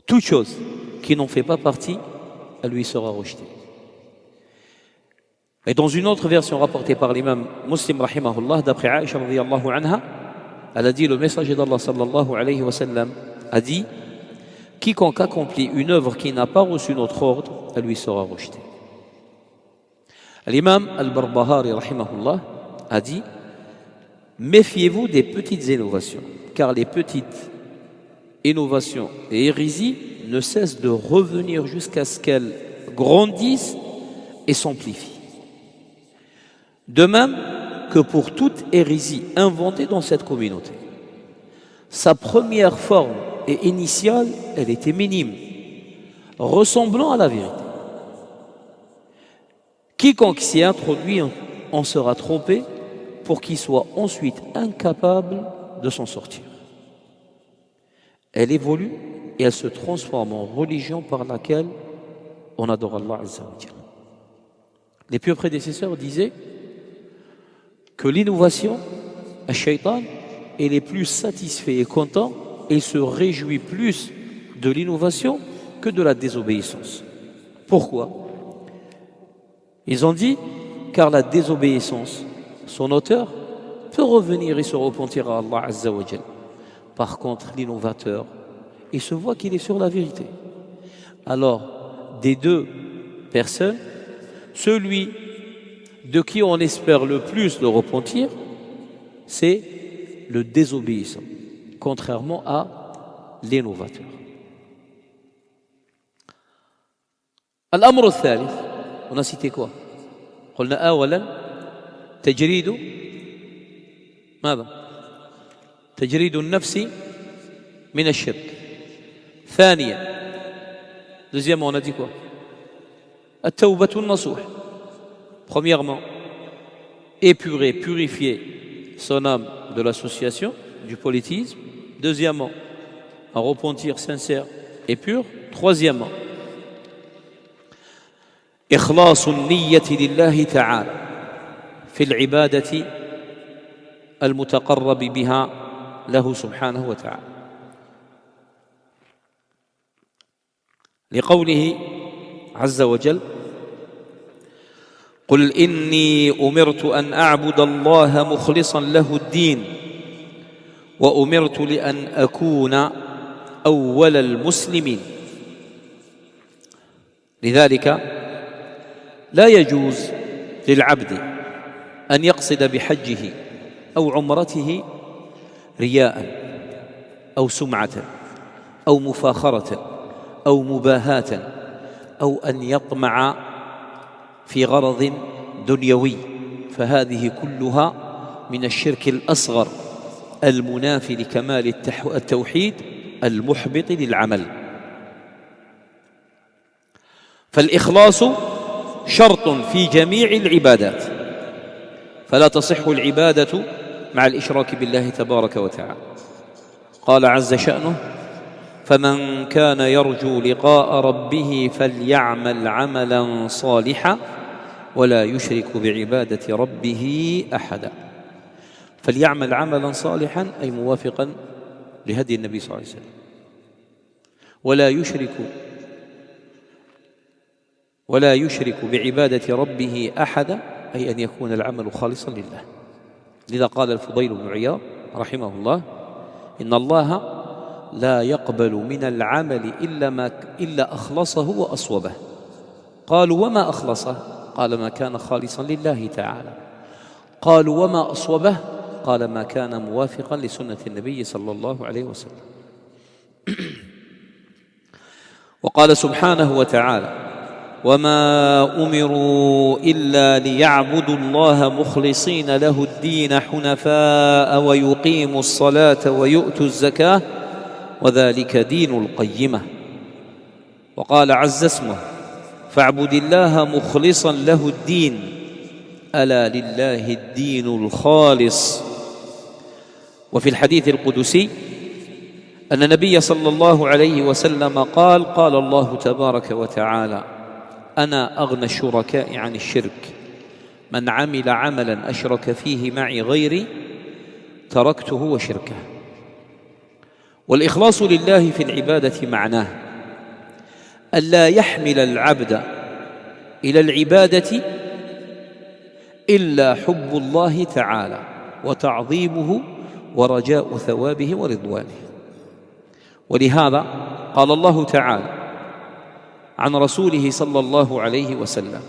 toute chose qui n'en fait pas partie, elle lui sera rejetée. Et dans une autre version rapportée par l'imam Muslim rahimahullah, d'après Aïcha radiyallahu anha, elle a dit: le messager d'Allah sallallahu alayhi wa sallam a dit: quiconque accomplit une œuvre qui n'a pas reçu notre ordre, elle lui sera rejetée. L'imam al-Barbahari rahimahullah a dit: méfiez-vous des petites innovations, car les petites innovations et hérésies ne cessent de revenir jusqu'à ce qu'elles grandissent et s'amplifient. De même que pour toute hérésie inventée dans cette communauté, sa première forme et initiale, elle était minime, ressemblant à la vérité. Quiconque s'y introduit en sera trompé pour qu'il soit ensuite incapable de s'en sortir. Elle évolue et elle se transforme en religion par laquelle on adore Allah Azza wa Jalla. Les pieux prédécesseurs disaient que l'innovation, al-shaytan, il est plus satisfait et content, et il se réjouit plus de l'innovation que de la désobéissance. Pourquoi? Ils ont dit: car la désobéissance, son auteur peut revenir et se repentir à Allah Azza wa Jalla. Par contre, l'innovateur, il se voit qu'il est sur la vérité. Alors, des deux personnes, celui de qui on espère le plus le repentir, c'est le désobéissant, contrairement à l'innovateur. الأمر الثالث، on a cité quoi؟ قلنا أولا تجريد ماذا؟ تجريد النفس من الشرك. ثانيا deuxièmement on a dit quoi؟ التوبة النصوح. Premièrement, épurer, purifier son âme de l'association, du politisme. Deuxièmement, un repentir sincère et pur. Troisièmement, إخلاص النية لله تعالى في العبادة المتقرب بها له سبحانه وتعالى، لقوله عز وجل: قل إني أمرت أن أعبد الله مخلصا له الدين وأمرت لأن أكون أول المسلمين. لذلك لا يجوز للعبد أن يقصد بحجه أو عمرته رياء أو سمعة أو مفاخرة أو مباهاة أو أن يطمع في غرض دنيوي، فهذه كلها من الشرك الأصغر المنافي لكمال التوحيد المحبط للعمل. فالإخلاص شرط في جميع العبادات، فلا تصح العبادة مع الإشراك بالله تبارك وتعالى. قال عز شأنه: فمن كان يرجو لقاء ربه فليعمل عملا صالحا ولا يشرك بعبادة ربه أحدا. فليعمل عملا صالحا أي موافقا لهدي النبي صلى الله عليه وسلم، ولا يشرك بعبادة ربه أحدا أي أن يكون العمل خالصا لله. لذا قال الفضيل بن عياض رحمه الله: إن الله لا يقبل من العمل إلا أخلصه وأصوبه. قالوا: وما أخلصه؟ قال: ما كان خالصا لله تعالى. قالوا: وما أصوبه؟ قال: ما كان موافقا لسنة النبي صلى الله عليه وسلم. وقال سبحانه وتعالى: وما أمروا إلا ليعبدوا الله مخلصين له الدين حنفاء ويقيموا الصلاة ويؤتوا الزكاة وذلك دين القيمة. وقال عز اسمه: فاعبد الله مخلصا له الدين ألا لله الدين الخالص. وفي الحديث القدسي أن النبي صلى الله عليه وسلم قال: قال الله تبارك وتعالى: أنا أغنى الشركاء عن الشرك، من عمل عملا أشرك فيه معي غيري تركته وشركه. والإخلاص لله في العبادة معناه ألا يحمل العبد إلى العبادة إلا حب الله تعالى وتعظيمه ورجاء ثوابه ورضوانه. ولهذا قال الله تعالى عن رسوله صلى الله عليه وسلم: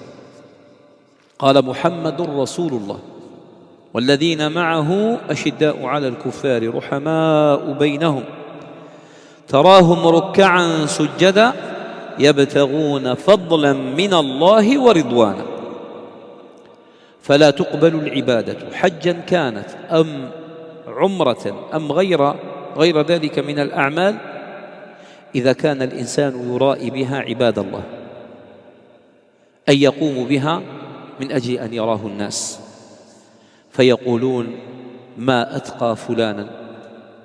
قال: محمد رسول الله والذين معه أشداء على الكفار رحماء بينهم تراهم ركعا سجدا يبتغون فضلا من الله ورضوانا. فلا تقبل العبادة حجا كانت أم عمرة أم غير ذلك من الأعمال إذا كان الإنسان يرائي بها عباد الله، أي يقوم بها من أجل أن يراه الناس فيقولون: ما أتقى فلانا،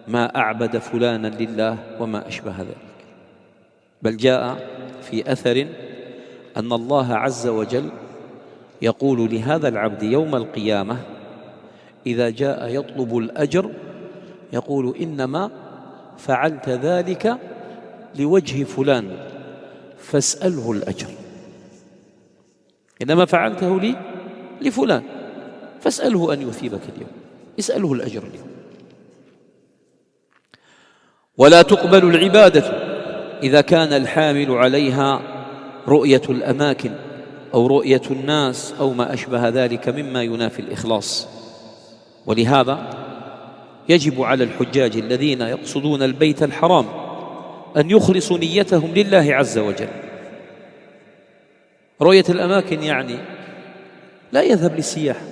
ما أعبد فلانا لله، وما أشبه ذلك. بل جاء في أثر أن الله عز وجل يقول لهذا العبد يوم القيامة إذا جاء يطلب الأجر يقول: إنما فعلت ذلك لوجه فلان فاسأله الأجر. إنما فعلته لي لفلان فاسأله أن يثيبك اليوم، اسأله الأجر اليوم. ولا تقبل العبادة إذا كان الحامل عليها رؤية الأماكن أو رؤية الناس أو ما أشبه ذلك مما ينافي الإخلاص. ولهذا يجب على الحجاج الذين يقصدون البيت الحرام أن يخلصوا نيتهم لله عز وجل، رؤية الأماكن يعني لا يذهب للسياحة،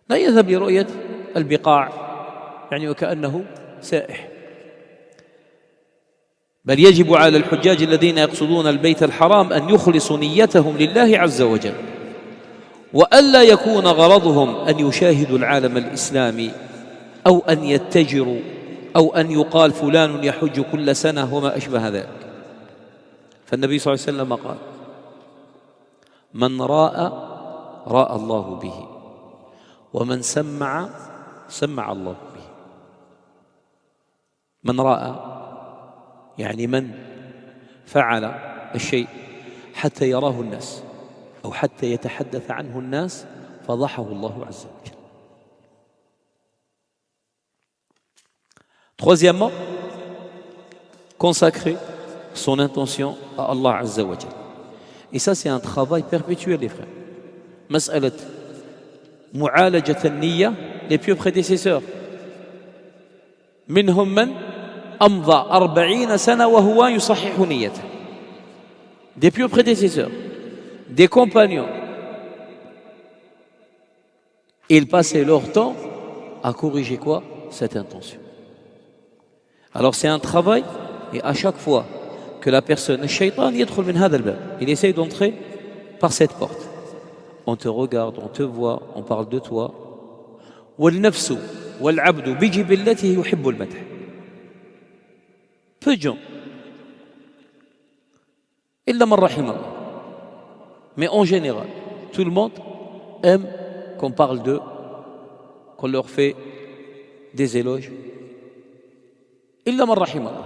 لا يذهب لرؤية البقاع يعني وكأنه سائح، بل يجب على الحجاج الذين يقصدون البيت الحرام أن يخلصوا نيتهم لله عز وجل، وألا يكون غرضهم أن يشاهدوا العالم الإسلامي أو أن يتجروا أو أن يقال فلان يحج كل سنة وما أشبه ذلك. فالنبي صلى الله عليه وسلم قال: من راى الله به، ومن سمع الله به. من راى يعني من فعل الشيء حتى يراه الناس أو حتى يتحدث عنه الناس فضحه الله عز وجل. Troisièmement, consacrer son intention à Allah Azza wa Jal. Et ça, c'est un travail perpétuel, les frères. Mas'alat mu'alajat al-niyya, les pieux prédécesseurs. Minhum man amdha 40 sana wa huwa yusahhihu niyyata. Des pieux prédécesseurs, des compagnons, ils passaient leur temps à corriger quoi? Cette intention. Alors c'est un travail, et à chaque fois que la personne, le shaitan yadkhul min hadha al-bab, il essaye d'entrer par cette porte. On te regarde, on te voit, on parle de toi. وَالنَّفْسُ وَالْعَبْدُ بِجِبِلَّتِهِ يُحِبُّ الْمَدْحَ. Peu de gens, إلا من رحم الله, mais en général, tout le monde aime qu'on parle d'eux, qu'on leur fait des éloges. إلا من رحم الله.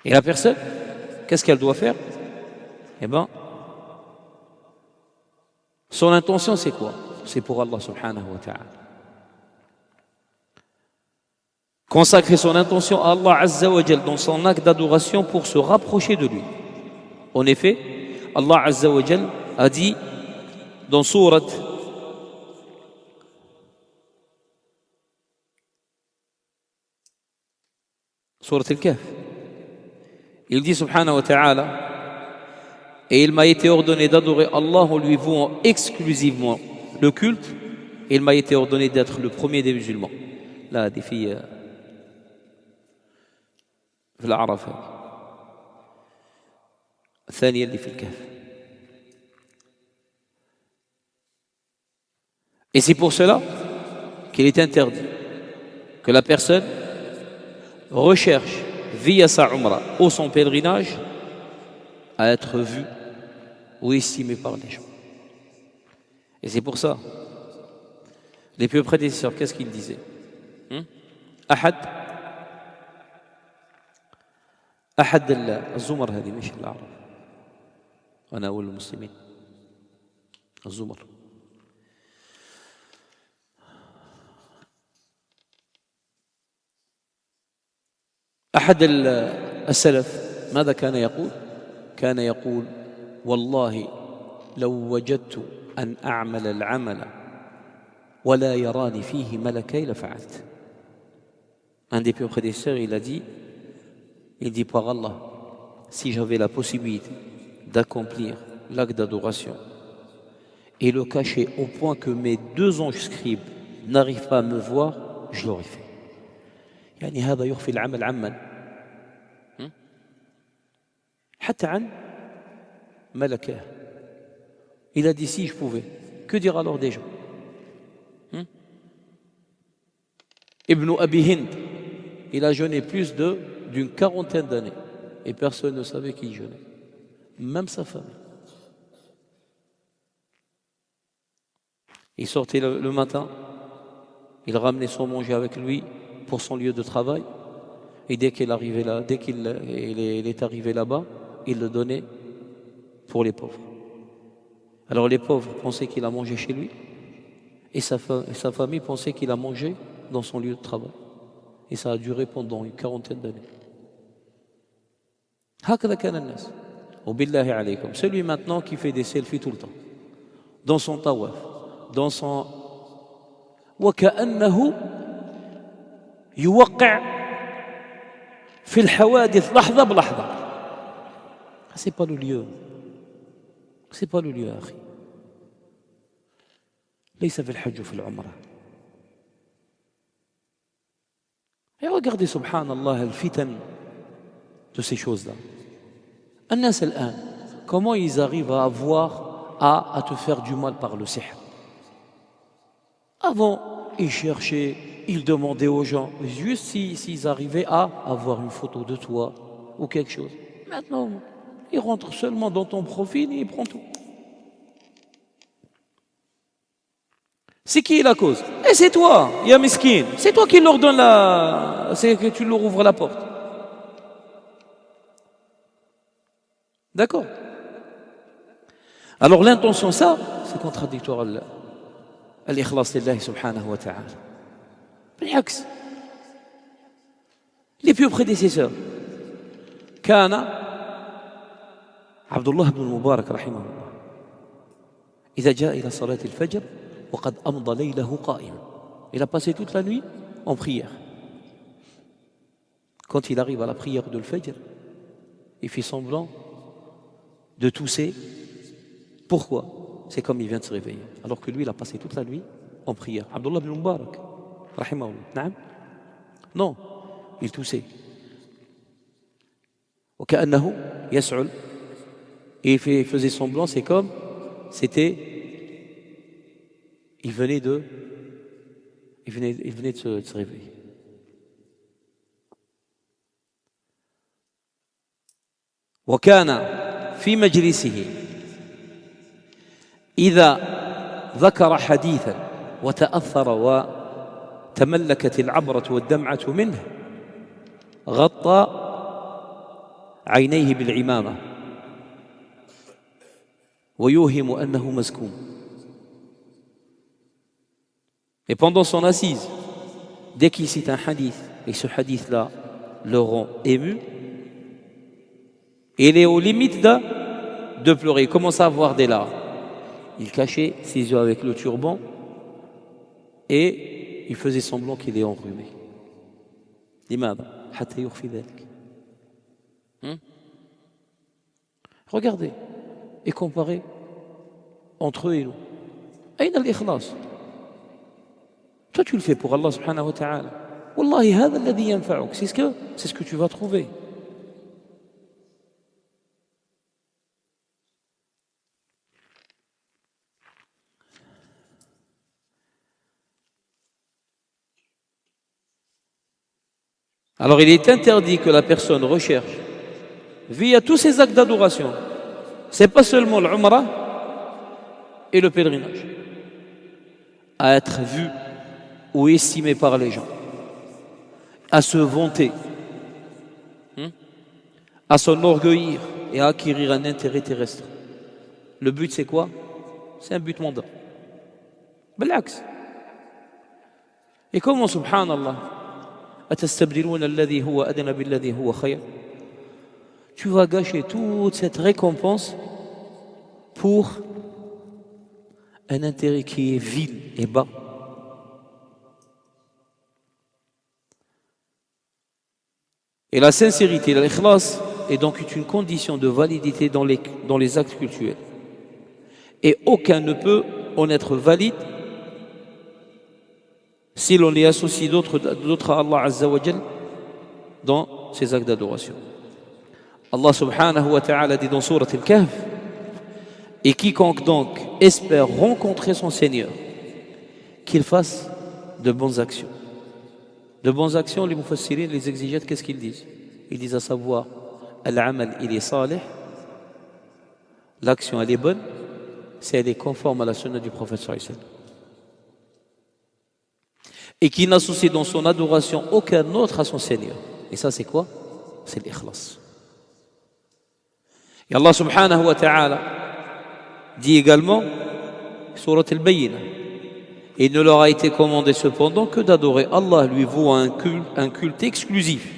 Et la personne, qu'est-ce qu'elle doit faire? Eh bien, son intention c'est quoi? C'est pour Allah subhanahu wa ta'ala. Consacrer son intention à Allah Azza wa Jal dans son acte d'adoration pour se rapprocher de lui. En effet, Allah Azza wa Jal a dit dans sourate Al-Kahf, il dit subhanahu wa ta'ala: et il m'a été ordonné d'adorer Allah en lui vouant exclusivement le culte, et il m'a été ordonné d'être le premier des musulmans. Là, des filles في الأعراف الثانية اللي في الكهف. Et c'est pour cela qu'il est interdit que la personne recherche via sa umrah ou son pèlerinage à être vu ou estimé par les gens. Et c'est pour ça, les pieux prédécesseurs, qu'est-ce qu'ils disaient? أحد الزمر هذه مش الأعراب، أنا أقول المسلمين الزمر. أحد السلف ماذا كان يقول؟ كان يقول: والله لو وجدت أن أعمل العمل ولا يراني فيه ملكي لفعلت. Un des pieux prédécesseurs, il dit par Allah, si j'avais la possibilité d'accomplir l'acte d'adoration et le cacher au point que mes 2 anges scribes n'arrivent pas à me voir, je l'aurais fait. يعني هذا يخفي العمل عمن حتى عن ملكه. Il a dit si je pouvais. Que dire alors des gens? Ibn Abi Hind, il a jeûné plus d'une 40aine d'années et personne ne savait qu'il jeûnait, même sa famille. Il sortait le matin, il ramenait son manger avec lui pour son lieu de travail, et dès qu'il est arrivé là-bas, il le donnait pour les pauvres. Alors les pauvres pensaient qu'il a mangé chez lui, et sa famille pensait qu'il a mangé dans son lieu de travail. Et ça a duré pendant une 40aine d'années. هكذا كان الناس. وبالله عليكم, celui maintenant qui fait des selfies tout le temps, dans son tawaf, dans son وكأنه يوقع في الحوادث لحظة بلحظة. C'est pas le lieu. C'est pas le lieu يا أخي. ليس في الحج وفي العمرة. Et regardez subhanallah الفتن de ces choses-là. الناس الآن comment ils arrivent à avoir à te faire du mal par le sihr. Avant, ils cherchaient, ils demandaient aux gens juste s'ils arrivaient à avoir une photo de toi ou quelque chose. Maintenant, ils rentrent seulement dans ton profil et ils prennent tout. C'est qui la cause? Et c'est toi, ya miskin. C'est toi qui leur donne c'est que tu leur ouvres la porte. D'accord? Alors l'intention, ça, c'est contradictoire à l'ikhlas lillahi subhanahu wa ta'ala. بالعكس. Les plus prédécesseurs. كان عبد الله بن المبارك رحمه الله إذا جاء إلى صلاة الفجر وقد أمضى ليله قائما. Il a passé toute la nuit en prière. Quand il arrive à la prière de l'Fajr, il fait semblant de tousser. Pourquoi? C'est comme il vient de se réveiller. Alors que lui, il a passé toute la nuit en prière. Abdullah ibn Mubarak, rahimahullah. Naam? Non, il toussait. وكأنه يسعل. Et il faisait semblant, c'est comme, il venait de se réveiller. وكان في مجلسه إذا ذكر حديثا وتأثر وتملكت العبرة والدمعة منه غطى عينيه بالعمامة ويوهم أنه مسكوم. Et pendant son assise, dès qu'il cite un hadith, et ce hadith-là le rend ému, il est aux limites de pleurer, il commence à avoir des larmes. Il cachait ses yeux avec le turban et il faisait semblant qu'il est enrhumé. لماذا؟ حتى يخفي ذلك. Regardez et comparez entre eux et nous. أين الإخلاص؟ Toi tu le fais pour Allah subhanahu wa ta'ala. Wallahi هذا الذي ينفعك. C'est ce que tu vas trouver. Alors il est interdit que la personne recherche via tous ces actes d'adoration. Ce n'est pas seulement l'umrah et le pèlerinage. À être vu ou estimé par les gens. À se vanter. À s'enorgueillir et à acquérir un intérêt terrestre. Le but c'est quoi? C'est un but mondain. بالعكس. Et comment subhanallah أتستبدلون الذي هو أدنى بالذي هو خير. Tu vas gâcher toute cette récompense pour un intérêt qui est vil et bas. Et la sincérité, l'ikhlas, est donc une condition de validité dans les actes cultuels. Et aucun ne peut en être valide si l'on y associe d'autres à Allah Azza wa Jal dans ces actes d'adoration. Allah subhanahu wa ta'ala dit dans Sourate Al-Kahf: et quiconque donc espère rencontrer son Seigneur, qu'il fasse de bonnes actions. De bonnes actions, les mufassirin, les exégètes, qu'est-ce qu'ils disent? Ils disent à savoir, al-amal il est salih, l'action elle est bonne, si elle est conforme à la sunna du prophète sallallahu alayhi wa sallam. Et qui n'associe dans son adoration aucun autre à son Seigneur. Et ça c'est quoi? C'est l'ikhlas. Et Allah subhanahu wa ta'ala dit également, Surat Al-Bayyinah, il ne leur a été commandé cependant que d'adorer Allah lui vaut un culte exclusif,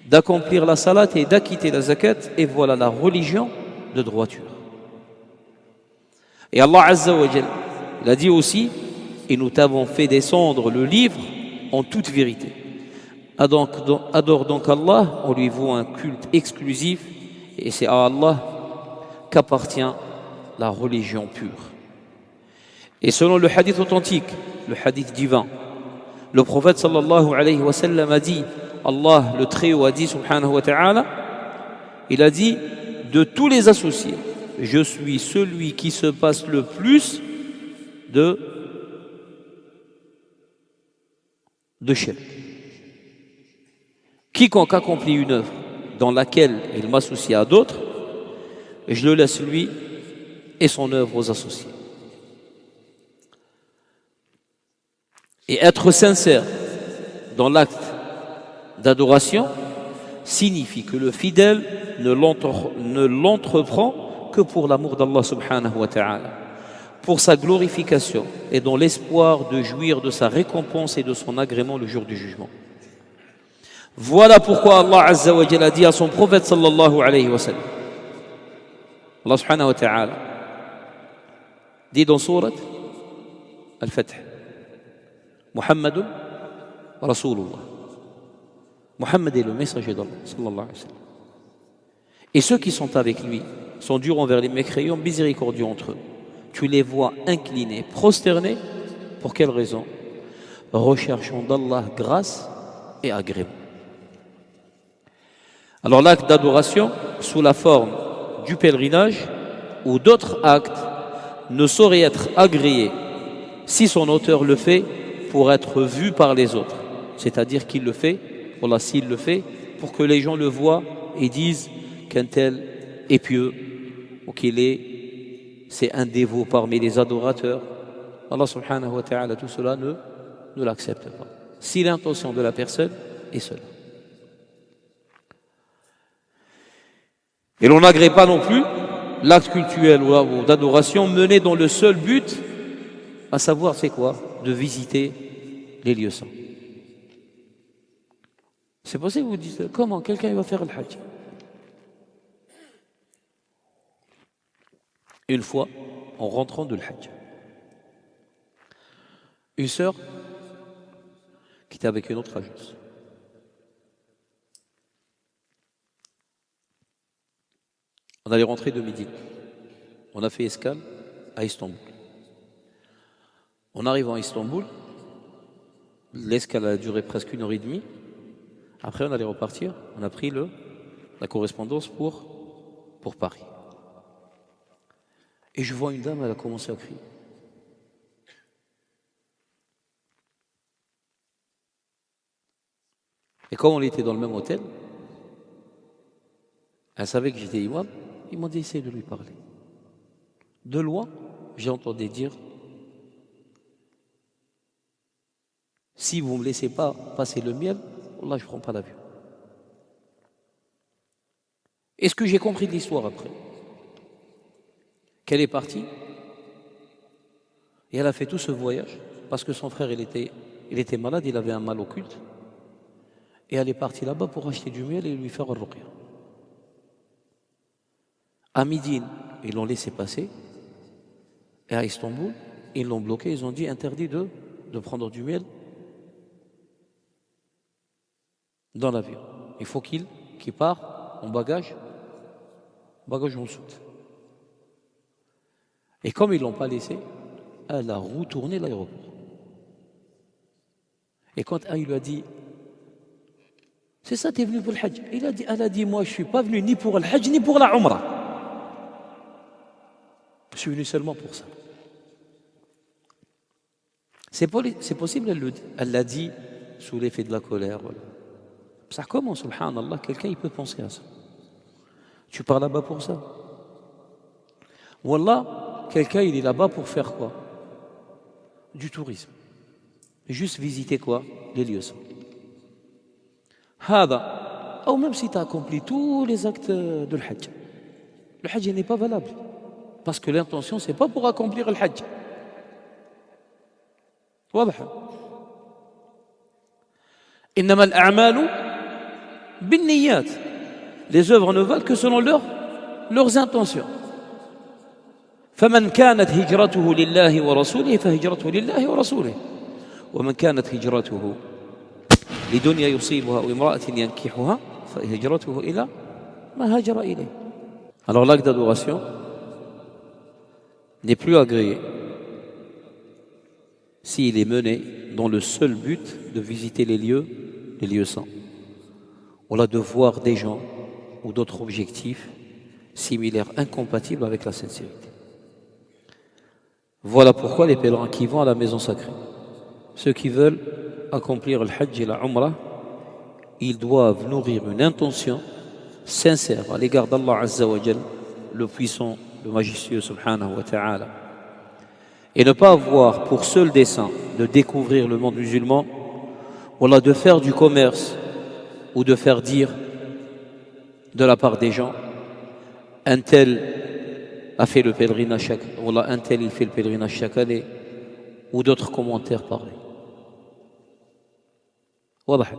d'accomplir la salat et d'acquitter la zakat, et voilà la religion de droiture. Et Allah Azza wa Jal, il a dit aussi, et nous t'avons fait descendre le livre en toute vérité. adore donc Allah, on lui voue un culte exclusif, et c'est à Allah qu'appartient la religion pure. Et selon le hadith authentique, le hadith divin, le prophète sallallahu alayhi wa sallam a dit, Allah le Très-Haut a dit subhanahu wa ta'ala, il a dit, de tous les associés, je suis celui qui se passe le plus de shirk. Quiconque accomplit une œuvre dans laquelle il m'associe à d'autres, je le laisse lui et son œuvre aux associés. Et être sincère dans l'acte d'adoration signifie que le fidèle ne l'entreprend que pour l'amour d'Allah subhanahu wa ta'ala, pour sa glorification et dans l'espoir de jouir de sa récompense et de son agrément le jour du jugement. Voilà pourquoi Allah azza wa jalla a dit à son prophète sallallahu alayhi wa sallam, Allah subhanahu wa ta'ala dit dans sourate Al-Fath, Muhammadun Rasulullah. Muhammad est le messager d'Allah sallallahu alayhi wa sallam. Et ceux qui sont avec lui sont durs envers les mécréants, miséricordieux entre eux. Tu les vois inclinés, prosternés. Pour quelle raison? Recherchons d'Allah grâce et agrément. Alors l'acte d'adoration, sous la forme du pèlerinage ou d'autres actes, ne saurait être agréé si son auteur le fait pour être vu par les autres. C'est-à-dire qu'il le fait, voilà, s'il le fait, pour que les gens le voient et disent qu'un tel est pieux ou c'est un dévot parmi les adorateurs. Allah subhanahu wa ta'ala, tout cela ne l'accepte pas. Si l'intention de la personne est cela. Et l'on n'agrée pas non plus l'acte cultuel ou d'adoration mené dans le seul but, à savoir c'est quoi? De visiter les lieux saints. C'est possible, vous dites, comment quelqu'un va faire le hajj? Une fois, en rentrant de l'Hajj, une sœur qui était avec une autre agence. On allait rentrer de midi. On a fait escale à Istanbul. En arrivant à Istanbul, l'escale a duré presque 1h30. Après, on allait repartir. On a pris la correspondance pour Paris. Et je vois une dame, elle a commencé à crier. Et comme on était dans le même hôtel, elle savait que j'étais imam, ils m'ont dit essaye de lui parler. De loin, j'ai entendu dire si vous ne me laissez pas passer le miel, là je ne prends pas l'avion. Est-ce que j'ai compris de l'histoire après? Qu'elle est partie et elle a fait tout ce voyage parce que son frère il était malade, il avait un mal occulte et elle est partie là-bas pour acheter du miel et lui faire un ruqya. À Médine, ils l'ont laissé passer et à Istanbul, ils l'ont bloqué, ils ont dit interdit de prendre du miel dans l'avion. Il faut qu'il part en bagage en soute. Et comme ils ne l'ont pas laissé, elle a retourné l'aéroport. Et quand il lui a dit c'est ça, tu es venu pour le Hajj? Elle a dit moi je ne suis pas venu ni pour le Hajj ni pour la Umrah. Je suis venu seulement pour ça. C'est possible, elle l'a dit sous l'effet de la colère. Voilà. Ça commence, subhanallah, quelqu'un il peut penser à ça. Tu pars là-bas pour ça. Wallah, quelqu'un il est là-bas pour faire quoi? Du tourisme. Juste visiter quoi? Les lieux saints. Hada, ou même si tu as accompli tous les actes de l'Hajj. Le Hajj n'est pas valable. Parce que l'intention, c'est pas pour accomplir le Hajj. واضح. إنما الأعمال بالنيات. Les œuvres ne valent que selon leurs intentions. فمن كانت هجرته لله ورسوله فهجرته لله ورسوله ومن كانت هجرته لدنيا يصيبها أو امرأة ينكحها فهجرته إلى ما هاجر إليه. Alors l'acte d'adoration n'est plus agréé s'il est mené dans le seul but de visiter les lieux saints, ou là de voir des gens ou d'autres objectifs similaires, incompatibles avec la sincérité. Voilà pourquoi les pèlerins qui vont à la maison sacrée, ceux qui veulent accomplir le hajj et la umrah, ils doivent nourrir une intention sincère à l'égard d'Allah Azza wa Jal, le puissant, le majestueux subhanahu wa ta'ala, et ne pas avoir pour seul dessein de découvrir le monde musulman, ou là de faire du commerce ou de faire dire de la part des gens un tel a fait le pèlerinage chaque, ou là un tel il fait le pèlerinage chaque année, ou d'autres commentaires pareils. واضح.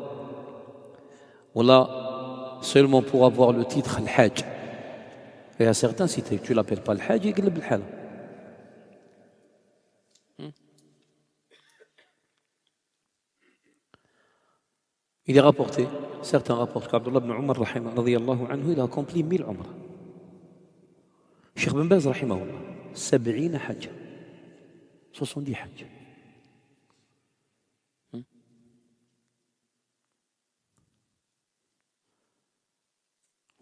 Ou là seulement pour avoir le titre al-hajj. Et à certains, si tu l'appelles pas al-hajj, il gleb al-hal. Il est rapporté, certains rapportent qu'Abdullah ibn Umar radiyallahu anhu, il a accompli 1000 umrah. Cheikh Ben Baz rahimahullah, 70 hajj, 70 hajj.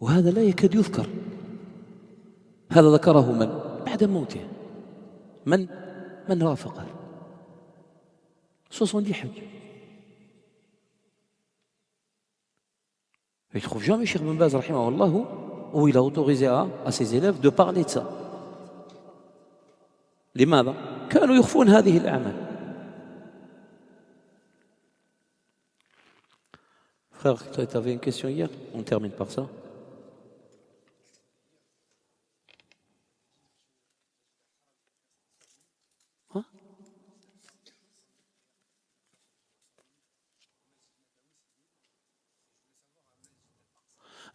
وهذا لا يكاد يذكر. هذا ذكره من؟ بعد موته. من رافقه؟ 70 hajj. Il ne trouve jamais Cheikh Ben Baz rahimahullah où il a autorisé à ses élèves de parler de ça. لماذا؟ كانوا يخفون هذه الأعمال. Frère, tu avais une question hier? On termine par ça.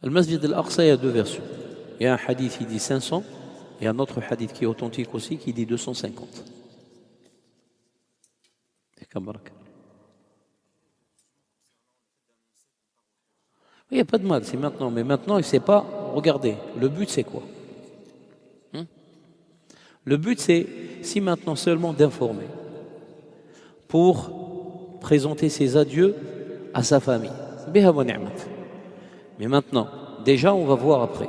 Le Masjid al-Aqsa, il y a deux versions. Il y a un hadith qui dit 500 et un autre hadith qui est authentique aussi qui dit 250. Il n'y a pas de mal, c'est maintenant. Mais maintenant, il ne sait pas. Regardez, le but c'est quoi? Le but c'est, si maintenant seulement d'informer pour présenter ses adieux à sa famille. Mais maintenant, déjà on va voir après.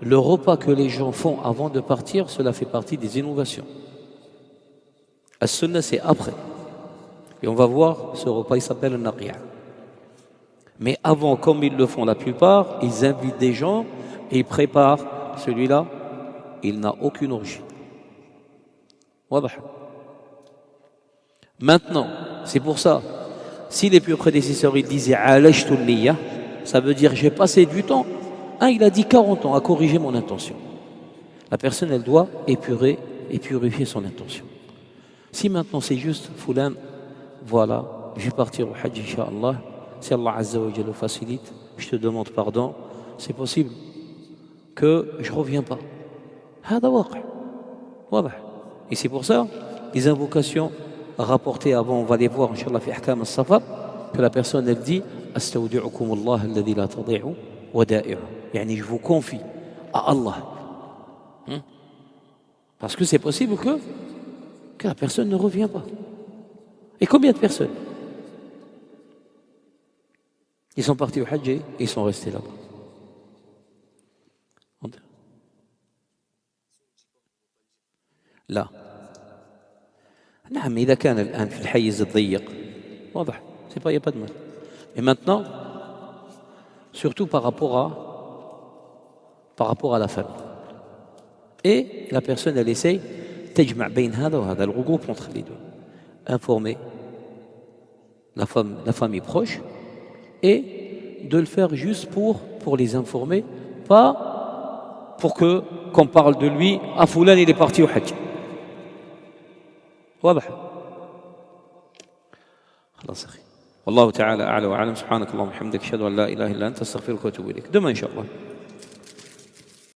Le repas que les gens font avant de partir, cela fait partie des innovations. As-Sunnah c'est après. Et on va voir, ce repas il s'appelle le Naqi'a. Mais avant, comme ils le font la plupart, ils invitent des gens et ils préparent. Celui-là, il n'a aucune origine. Maintenant, c'est pour ça, si les plus prédécesseurs ils disaient alajtu niyya, ça veut dire j'ai passé du temps. Il a dit 40 ans à corriger mon intention. La personne, elle doit épurer et purifier son intention. Si maintenant c'est juste, Foulan, voilà, je vais partir au Hajj, Inch'Allah. Si Allah Azza wa Jalla facilite, je te demande pardon, c'est possible que je ne reviens pas. Et c'est pour ça, les invocations rapportées avant, on va les voir, Inch'Allah, fi ahkam al-safar, que la personne, elle dit أستودعكم الله الذي لا تضيع ودائعه. يعني je vous confie à Allah. Parce que c'est possible que la personne ne revient pas. Et combien de personnes? Ils sont partis au Hajj et ils sont restés là-bas. لا. نعم إذا كان الآن في الحيز الضيق واضح. C'est pas, il n'y a pas de mal. Et maintenant, surtout par rapport à la famille. Et la personne, elle essaye, elle regroupe entre les deux. Informer la famille proche et de le faire juste pour les informer, pas pour qu'on parle de lui, Foulan il est parti au Hajj. واضح. خلاص أخي. والله تعالى أعلى وأعلم. سبحانك اللهم وبحمدك أشهد أن لا إله إلا أنت أستغفرك وأتوب إليك. Demain, Inch'Allah.